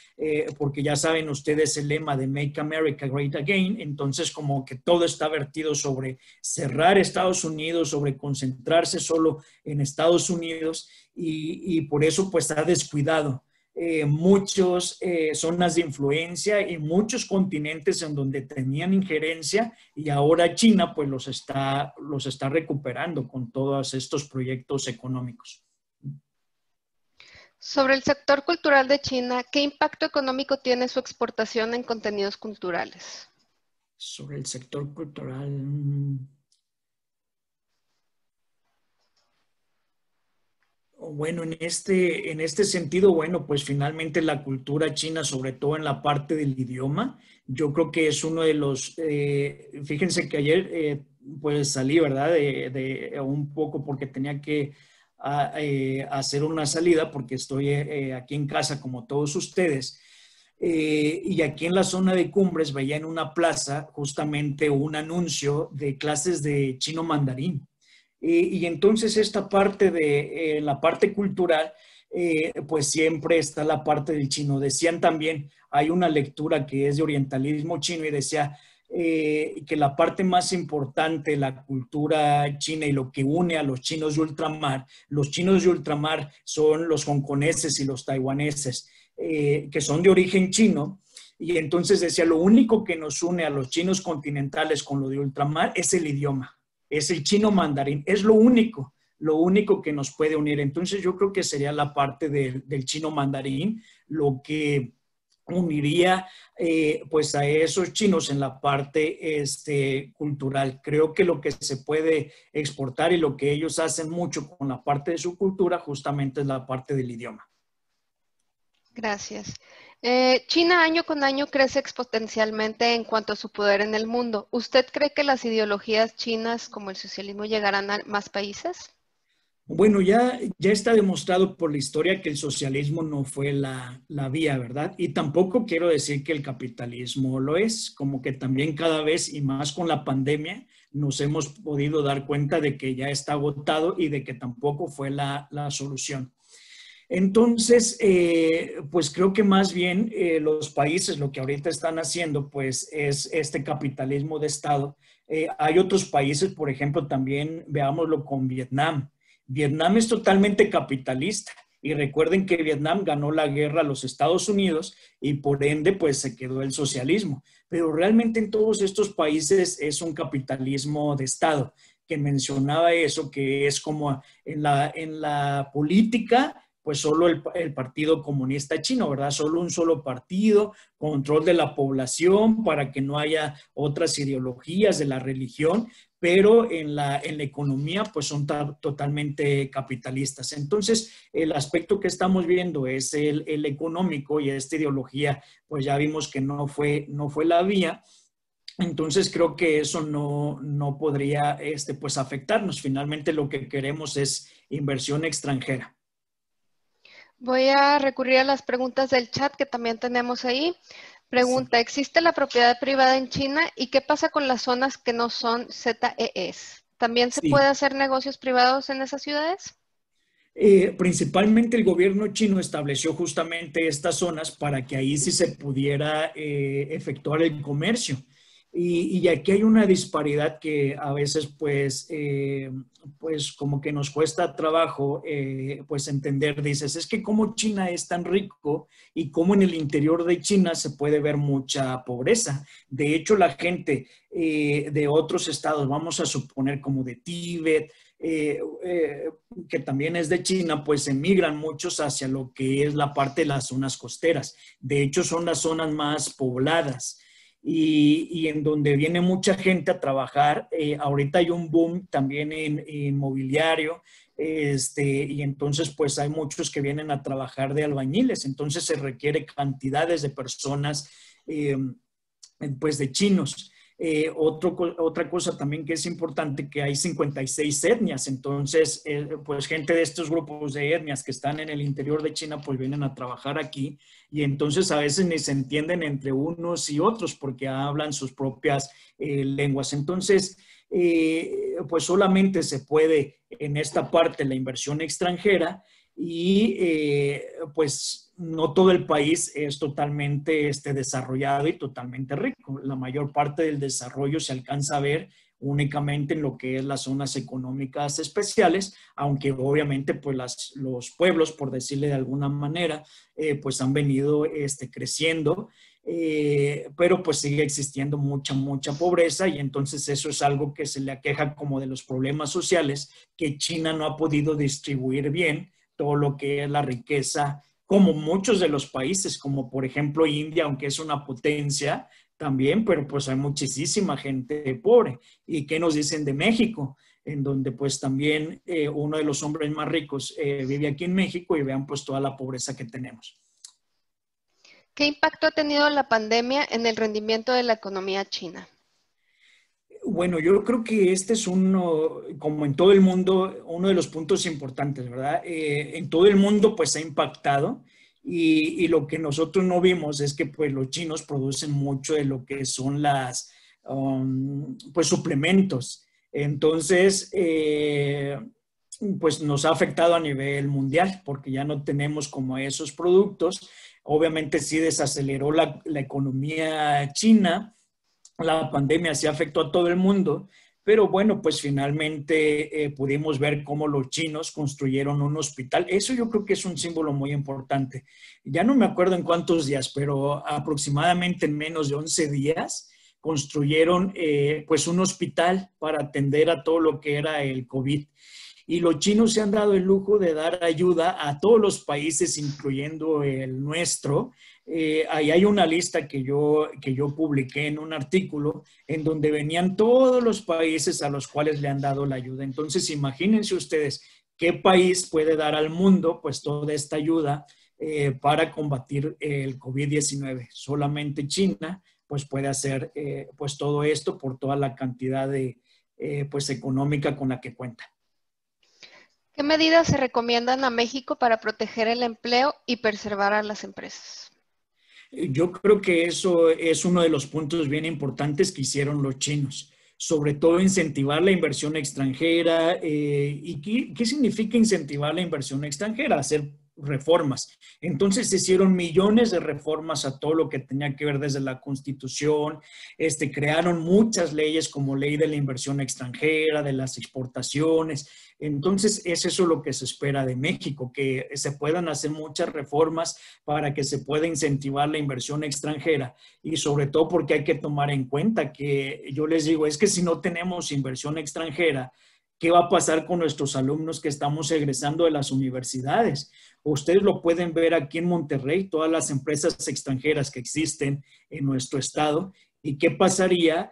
porque ya saben ustedes el lema de Make America Great Again, entonces como que todo está vertido sobre cerrar Estados Unidos, sobre concentrarse solo en Estados Unidos y por eso pues ha descuidado muchas zonas de influencia y muchos continentes en donde tenían injerencia y ahora China pues los está recuperando con todos estos proyectos económicos. Sobre el sector cultural de China, ¿qué impacto económico tiene su exportación en contenidos culturales? Sobre el sector cultural. Bueno, en este sentido, bueno, pues finalmente la cultura china, sobre todo en la parte del idioma, yo creo que es uno de los, fíjense que ayer pues salí, ¿verdad? De un poco porque tenía que hacer una salida porque estoy aquí en casa como todos ustedes. Y aquí en la zona de Cumbres veía en una plaza justamente un anuncio de clases de chino mandarín. Y entonces esta parte de la parte cultural, pues siempre está la parte del chino. Decían también, hay una lectura que es de orientalismo chino y decía que la parte más importante de la cultura china y lo que une a los chinos de ultramar son los hongkoneses y los taiwaneses, que son de origen chino. Y entonces decía, lo único que nos une a los chinos continentales con lo de ultramar es el idioma, es el chino mandarín, es lo único que nos puede unir. Entonces yo creo que sería la parte del chino mandarín lo que uniría pues a esos chinos en la parte cultural. Creo que lo que se puede exportar y lo que ellos hacen mucho con la parte de su cultura justamente es la parte del idioma. Gracias. China año con año crece exponencialmente en cuanto a su poder en el mundo. ¿Usted cree que las ideologías chinas como el socialismo llegarán a más países? Bueno, ya está demostrado por la historia que el socialismo no fue la vía, ¿verdad? Y tampoco quiero decir que el capitalismo lo es, como que también cada vez y más con la pandemia nos hemos podido dar cuenta de que ya está agotado y de que tampoco fue la solución. Entonces, pues creo que más bien los países lo que ahorita están haciendo, pues es este capitalismo de Estado. Hay otros países, por ejemplo, también veámoslo con Vietnam. Vietnam es totalmente capitalista. Y recuerden que Vietnam ganó la guerra a los Estados Unidos y por ende pues se quedó el socialismo. Pero realmente en todos estos países es un capitalismo de Estado, que mencionaba eso, que es como en la política, pues solo el Partido Comunista Chino, ¿verdad? Solo un solo partido, control de la población para que no haya otras ideologías de la religión, pero en la economía pues son totalmente capitalistas. Entonces, el aspecto que estamos viendo es el económico y esta ideología, pues ya vimos que no fue la vía. Entonces creo que eso no podría pues afectarnos. Finalmente lo que queremos es inversión extranjera. Voy a recurrir a las preguntas del chat que también tenemos ahí. Pregunta, ¿existe la propiedad privada en China y qué pasa con las zonas que no son ZEEs? ¿También se puede hacer negocios privados en esas ciudades? Principalmente el gobierno chino estableció justamente estas zonas para que ahí sí se pudiera efectuar el comercio. Y aquí hay una disparidad que a veces pues como que nos cuesta trabajo pues entender. Dices, es que como China es tan rico y como en el interior de China se puede ver mucha pobreza. De hecho, la gente de otros estados, vamos a suponer como de Tíbet, que también es de China, pues emigran muchos hacia lo que es la parte de las zonas costeras. De hecho, son las zonas más pobladas y en donde viene mucha gente a trabajar. Ahorita hay un boom también en inmobiliario, y entonces pues hay muchos que vienen a trabajar de albañiles. Entonces se requiere cantidades de personas, pues de chinos. Otra cosa también que es importante, que hay 56 etnias, entonces pues gente de estos grupos de etnias que están en el interior de China pues vienen a trabajar aquí y entonces a veces ni se entienden entre unos y otros porque hablan sus propias lenguas. Entonces pues solamente se puede en esta parte la inversión extranjera y pues no todo el país es totalmente desarrollado y totalmente rico. La mayor parte del desarrollo se alcanza a ver únicamente en lo que es las zonas económicas especiales, aunque obviamente pues los pueblos, por decirle de alguna manera, pues han venido creciendo, pero pues sigue existiendo mucha pobreza y entonces eso es algo que se le aqueja como de los problemas sociales que China no ha podido distribuir bien todo lo que es la riqueza, como muchos de los países, como por ejemplo India, aunque es una potencia también, pero pues hay muchísima gente pobre. ¿Y qué nos dicen de México? En donde pues también uno de los hombres más ricos vive aquí en México y vean pues toda la pobreza que tenemos. ¿Qué impacto ha tenido la pandemia en el rendimiento de la economía china? Bueno, yo creo que este es uno, como en todo el mundo, uno de los puntos importantes, ¿verdad? En todo el mundo pues ha impactado y lo que nosotros no vimos es que pues los chinos producen mucho de lo que son pues suplementos. Entonces, pues nos ha afectado a nivel mundial porque ya no tenemos como esos productos. Obviamente sí desaceleró la economía china. La pandemia sí afectó a todo el mundo, pero bueno, pues finalmente pudimos ver cómo los chinos construyeron un hospital. Eso yo creo que es un símbolo muy importante. Ya no me acuerdo en cuántos días, pero aproximadamente en menos de 11 días construyeron pues un hospital para atender a todo lo que era el COVID. Y los chinos se han dado el lujo de dar ayuda a todos los países, incluyendo el nuestro. Ahí hay una lista que yo publiqué en un artículo en donde venían todos los países a los cuales le han dado la ayuda. Entonces, imagínense ustedes qué país puede dar al mundo pues toda esta ayuda para combatir el COVID-19. Solamente China pues puede hacer pues todo esto por toda la cantidad de pues económica con la que cuenta. ¿Qué medidas se recomiendan a México para proteger el empleo y preservar a las empresas? Yo creo que eso es uno de los puntos bien importantes que hicieron los chinos, sobre todo incentivar la inversión extranjera. ¿Y qué significa incentivar la inversión extranjera? Hacer reformas. Entonces se hicieron millones de reformas a todo lo que tenía que ver desde la Constitución, crearon muchas leyes como ley de la inversión extranjera, de las exportaciones. Entonces es eso lo que se espera de México, que se puedan hacer muchas reformas para que se pueda incentivar la inversión extranjera y sobre todo porque hay que tomar en cuenta que yo les digo, es que si no tenemos inversión extranjera, ¿qué va a pasar con nuestros alumnos que estamos egresando de las universidades? Ustedes lo pueden ver aquí en Monterrey, todas las empresas extranjeras que existen en nuestro estado. ¿Y qué pasaría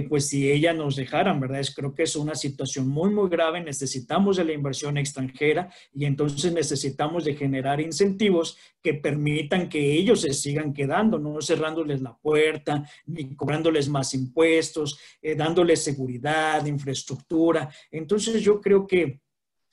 pues si ellas nos dejaran, verdad? Creo que es una situación muy, muy grave. Necesitamos de la inversión extranjera y entonces necesitamos de generar incentivos que permitan que ellos se sigan quedando, no cerrándoles la puerta, ni cobrándoles más impuestos, dándoles seguridad, infraestructura. Entonces yo creo que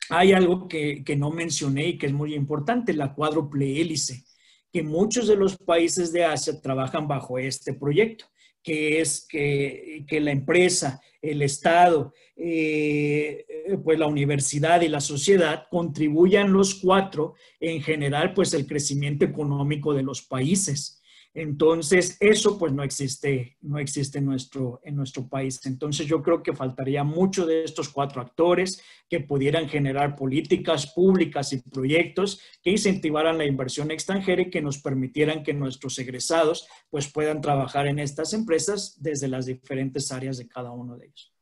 hay algo que no mencioné y que es muy importante, la cuádruple hélice, que muchos de los países de Asia trabajan bajo este proyecto, que es que la empresa, el Estado, pues la universidad y la sociedad contribuyan los cuatro en general pues el crecimiento económico de los países. Entonces, eso pues no existe en nuestro país. Entonces, yo creo que faltaría mucho de estos cuatro actores que pudieran generar políticas públicas y proyectos que incentivaran la inversión extranjera y que nos permitieran que nuestros egresados pues puedan trabajar en estas empresas desde las diferentes áreas de cada uno de ellos.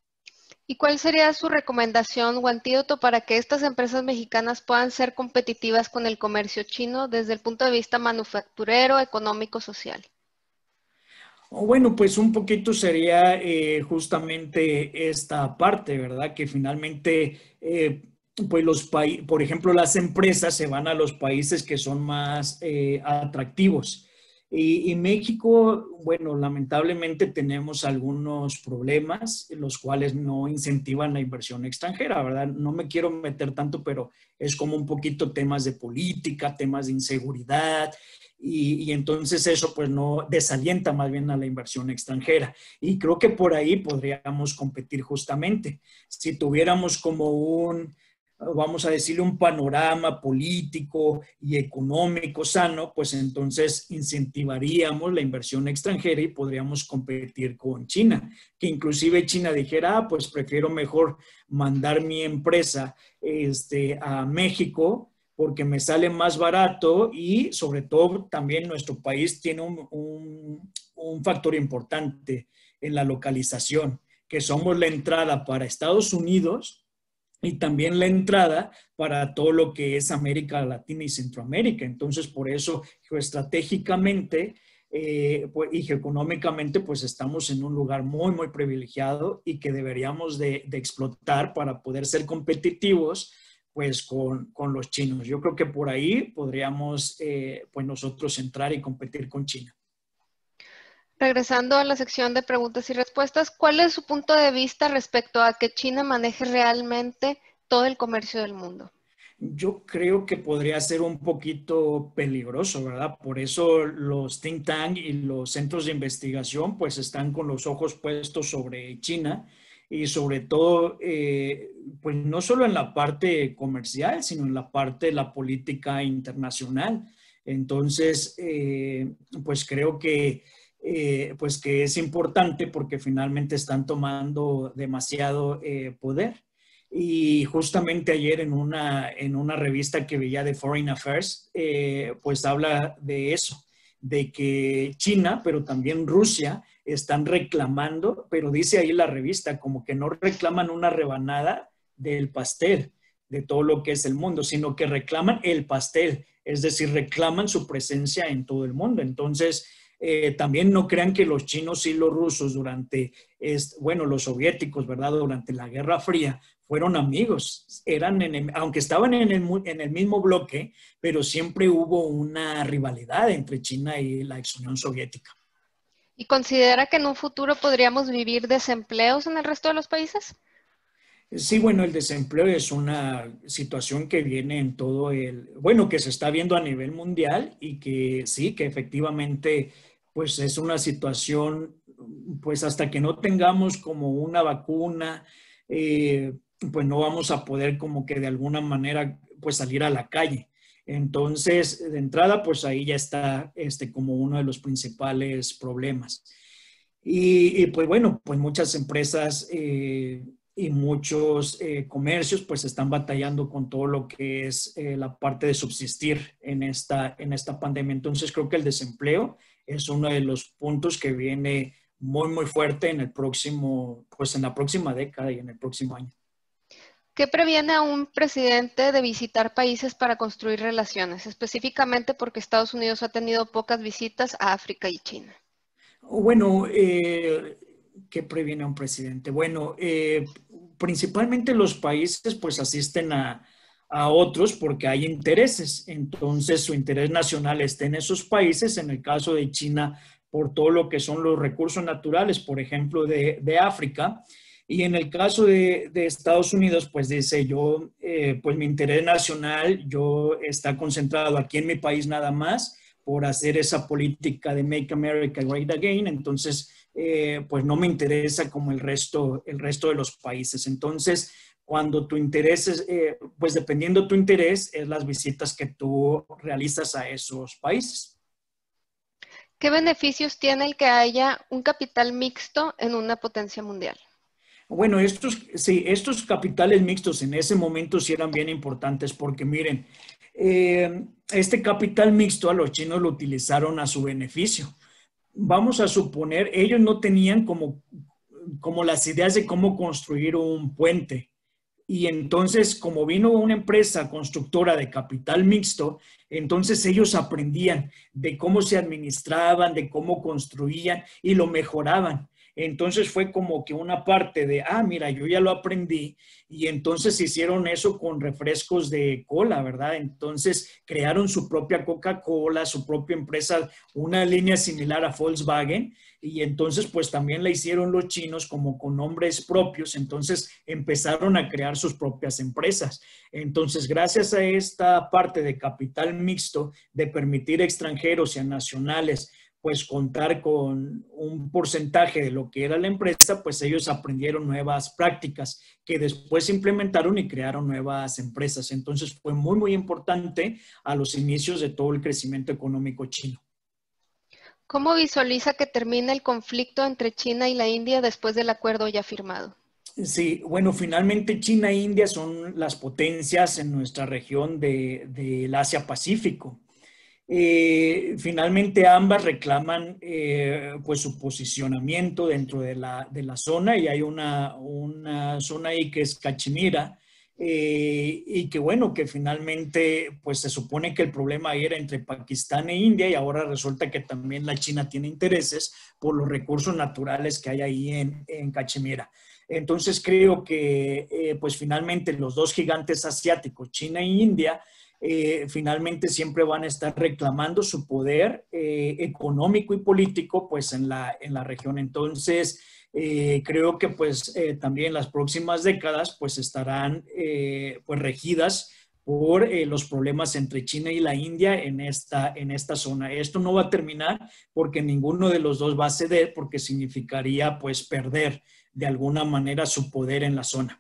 ¿Y cuál sería su recomendación o antídoto para que estas empresas mexicanas puedan ser competitivas con el comercio chino desde el punto de vista manufacturero, económico, social? Bueno, pues un poquito sería justamente esta parte, ¿verdad? Que finalmente, pues por ejemplo, las empresas se van a los países que son más atractivos. Y México, bueno, lamentablemente tenemos algunos problemas, los cuales no incentivan la inversión extranjera, ¿verdad? No me quiero meter tanto, pero es como un poquito temas de política, temas de inseguridad, y entonces eso pues no desalienta más bien a la inversión extranjera. Y creo que por ahí podríamos competir justamente. Si tuviéramos como vamos a decirle, un panorama político y económico sano, pues entonces incentivaríamos la inversión extranjera y podríamos competir con China. Que inclusive China dijera, pues prefiero mejor mandar mi empresa a México porque me sale más barato y sobre todo también nuestro país tiene un factor importante en la localización, que somos la entrada para Estados Unidos y también la entrada para todo lo que es América Latina y Centroamérica. Entonces, por eso, geoestratégicamente y geoeconómicamente, pues estamos en un lugar muy, muy privilegiado y que deberíamos de explotar para poder ser competitivos pues con los chinos. Yo creo que por ahí podríamos pues nosotros entrar y competir con China. Regresando a la sección de preguntas y respuestas, ¿cuál es su punto de vista respecto a que China maneje realmente todo el comercio del mundo? Yo creo que podría ser un poquito peligroso, ¿verdad? Por eso los think tank y los centros de investigación pues están con los ojos puestos sobre China y sobre todo, pues no solo en la parte comercial, sino en la parte de la política internacional. Entonces, pues creo que, pues que es importante porque finalmente están tomando demasiado poder. Y justamente ayer en una revista que veía de Foreign Affairs, pues habla de eso, de que China, pero también Rusia, están reclamando, pero dice ahí la revista, como que no reclaman una rebanada del pastel, de todo lo que es el mundo, sino que reclaman el pastel, es decir, reclaman su presencia en todo el mundo. Entonces, también no crean que los chinos y los rusos bueno, los soviéticos, ¿verdad? Durante la Guerra Fría, fueron amigos, aunque estaban en el mismo bloque, pero siempre hubo una rivalidad entre China y la ex Unión Soviética. ¿Y considera que en un futuro podríamos vivir desempleos en el resto de los países? Sí, bueno, el desempleo es una situación que viene en bueno, que se está viendo a nivel mundial y que sí, que efectivamente, pues es una situación, pues hasta que no tengamos como una vacuna, pues no vamos a poder como que de alguna manera, pues salir a la calle. Entonces, de entrada, pues ahí ya está como uno de los principales problemas. Pues bueno, pues muchas empresas y muchos comercios pues están batallando con todo lo que es la parte de subsistir en esta pandemia. Entonces creo que el desempleo es uno de los puntos que viene muy, muy fuerte en el próximo, pues en la próxima década y en el próximo año. ¿Qué previene a un presidente de visitar países para construir relaciones, específicamente porque Estados Unidos ha tenido pocas visitas a África y China? Bueno, ¿qué previene a un presidente? Bueno, principalmente los países pues asisten a otros porque hay intereses. Entonces, su interés nacional está en esos países. En el caso de China, por todo lo que son los recursos naturales, por ejemplo, de África. Y en el caso de Estados Unidos, pues dice yo, pues mi interés nacional, yo está concentrado aquí en mi país nada más por hacer esa política de Make America Great Again. Entonces, pues no me interesa como el resto de los países. Entonces, cuando tu interés es, pues dependiendo tu interés, es las visitas que tú realizas a esos países. ¿Qué beneficios tiene el que haya un capital mixto en una potencia mundial? Bueno, estos capitales mixtos en ese momento sí eran bien importantes porque miren, este capital mixto a los chinos lo utilizaron a su beneficio. Vamos a suponer, ellos no tenían como las ideas de cómo construir un puente. Y entonces, como vino una empresa constructora de capital mixto, entonces ellos aprendían de cómo se administraban, de cómo construían y lo mejoraban. Entonces fue como que una parte de, mira, yo ya lo aprendí y entonces hicieron eso con refrescos de cola, ¿verdad? Entonces crearon su propia Coca-Cola, su propia empresa, una línea similar a Volkswagen y entonces pues también la hicieron los chinos como con nombres propios, entonces empezaron a crear sus propias empresas. Entonces gracias a esta parte de capital mixto, de permitir extranjeros y a nacionales pues contar con un porcentaje de lo que era la empresa, pues ellos aprendieron nuevas prácticas que después implementaron y crearon nuevas empresas. Entonces fue muy, muy importante a los inicios de todo el crecimiento económico chino. ¿Cómo visualiza que termine el conflicto entre China y la India después del acuerdo ya firmado? Sí, bueno, finalmente China e India son las potencias en nuestra región del Asia-Pacífico. Finalmente ambas reclaman pues su posicionamiento dentro de la zona y hay una zona ahí que es Cachemira y que bueno, que finalmente pues se supone que el problema era entre Pakistán e India y ahora resulta que también la China tiene intereses por los recursos naturales que hay ahí en Cachemira. Entonces creo que pues finalmente los dos gigantes asiáticos, China e India, finalmente siempre van a estar reclamando su poder económico y político pues en la región. Entonces, creo que pues también las próximas décadas pues estarán pues regidas por los problemas entre China y la India en esta zona. Esto no va a terminar porque ninguno de los dos va a ceder porque significaría pues perder de alguna manera su poder en la zona.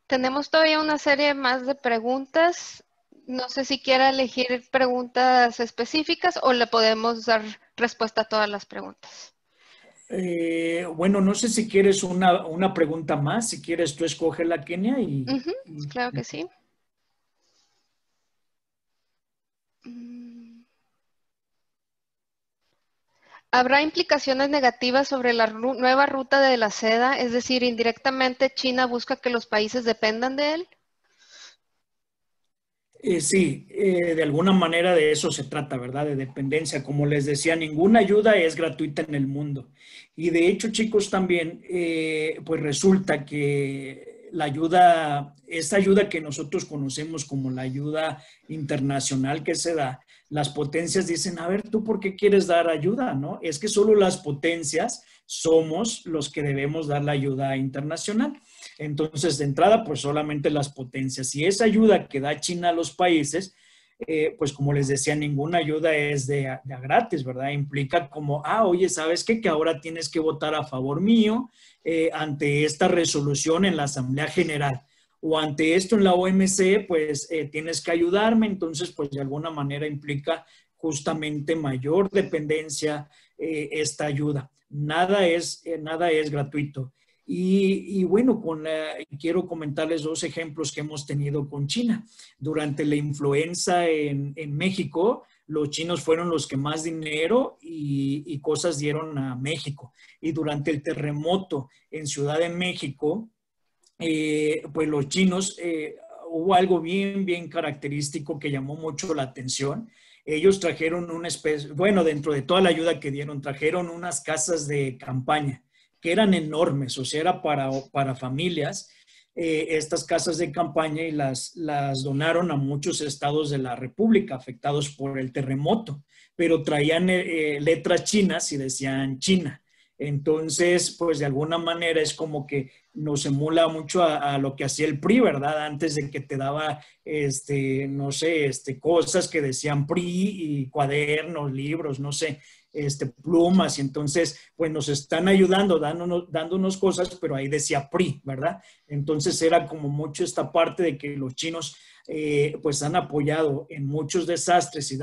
Tenemos todavía una serie más de preguntas. No sé si quiera elegir preguntas específicas o le podemos dar respuesta a todas las preguntas. Bueno, no sé si quieres una pregunta más. Si quieres, tú escoge la Kenia Claro que sí. ¿Habrá implicaciones negativas sobre la nueva ruta de la seda? Es decir, indirectamente China busca que los países dependan de él. Sí, de alguna manera de eso se trata, ¿verdad? De dependencia. Como les decía, ninguna ayuda es gratuita en el mundo. Y de hecho, chicos, también, pues resulta que la ayuda, esta ayuda que nosotros conocemos como la ayuda internacional que se da, las potencias dicen, a ver, ¿tú por qué quieres dar ayuda? ¿No? Es que solo las potencias somos los que debemos dar la ayuda internacional. Entonces, de entrada, pues solamente las potencias. Y esa ayuda que da China a los países, pues como les decía, ninguna ayuda es de gratis, ¿verdad? Implica como, oye, ¿sabes qué? Que ahora tienes que votar a favor mío ante esta resolución en la Asamblea General. o ante esto en la OMC, pues tienes que ayudarme. Entonces, pues de alguna manera implica justamente mayor dependencia esta ayuda. Nada es gratuito. Y bueno, quiero comentarles dos ejemplos que hemos tenido con China. Durante la influenza en México, los chinos fueron los que más dinero y cosas dieron a México. Y durante el terremoto en Ciudad de México, pues los chinos, hubo algo bien característico que llamó mucho la atención. Ellos trajeron una especie, bueno, dentro de toda la ayuda que dieron, trajeron unas casas de campaña que eran enormes, o sea, era para familias, estas casas de campaña, y las donaron a muchos estados de la República afectados por el terremoto, pero traían letras chinas y decían China. Entonces, pues de alguna manera es como que nos emula mucho a lo que hacía el PRI, ¿verdad? Antes de que te daba, no sé, cosas que decían PRI y cuadernos, libros, no sé, plumas. Y entonces, pues nos están ayudando, dándonos cosas, pero ahí decía PRI, ¿verdad? Entonces era como mucho esta parte de que los chinos pues han apoyado en muchos desastres y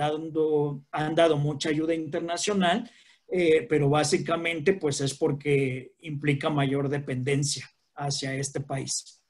han dado mucha ayuda internacional. Pero básicamente pues es porque implica mayor dependencia hacia este país.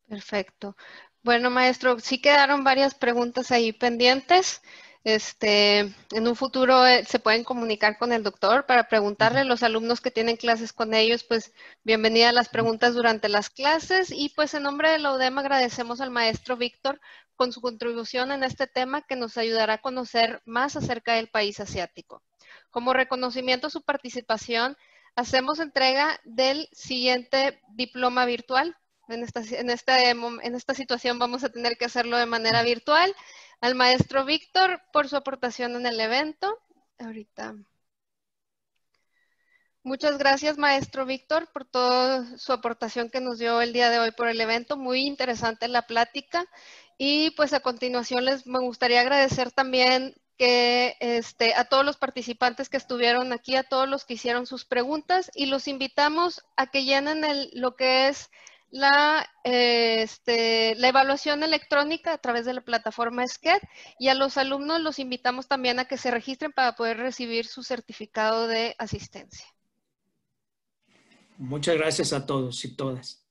Perfecto. Bueno, maestro, sí quedaron varias preguntas ahí pendientes. En un futuro se pueden comunicar con el doctor para preguntarle. Los alumnos que tienen clases con ellos, pues bienvenida a las preguntas durante las clases. Y pues en nombre de la UDEM agradecemos al maestro Víctor con su contribución en este tema que nos ayudará a conocer más acerca del país asiático. Como reconocimiento a su participación, hacemos entrega del siguiente diploma virtual. En esta situación vamos a tener que hacerlo de manera virtual. Al maestro Víctor por su aportación en el evento. Ahorita. Muchas gracias, maestro Víctor, por toda su aportación que nos dio el día de hoy por el evento. Muy interesante la plática. Y pues a continuación me gustaría agradecer también que a todos los participantes que estuvieron aquí, a todos los que hicieron sus preguntas, y los invitamos a que llenen lo que es la evaluación electrónica a través de la plataforma SCHED, y a los alumnos los invitamos también a que se registren para poder recibir su certificado de asistencia. Muchas gracias a todos y todas.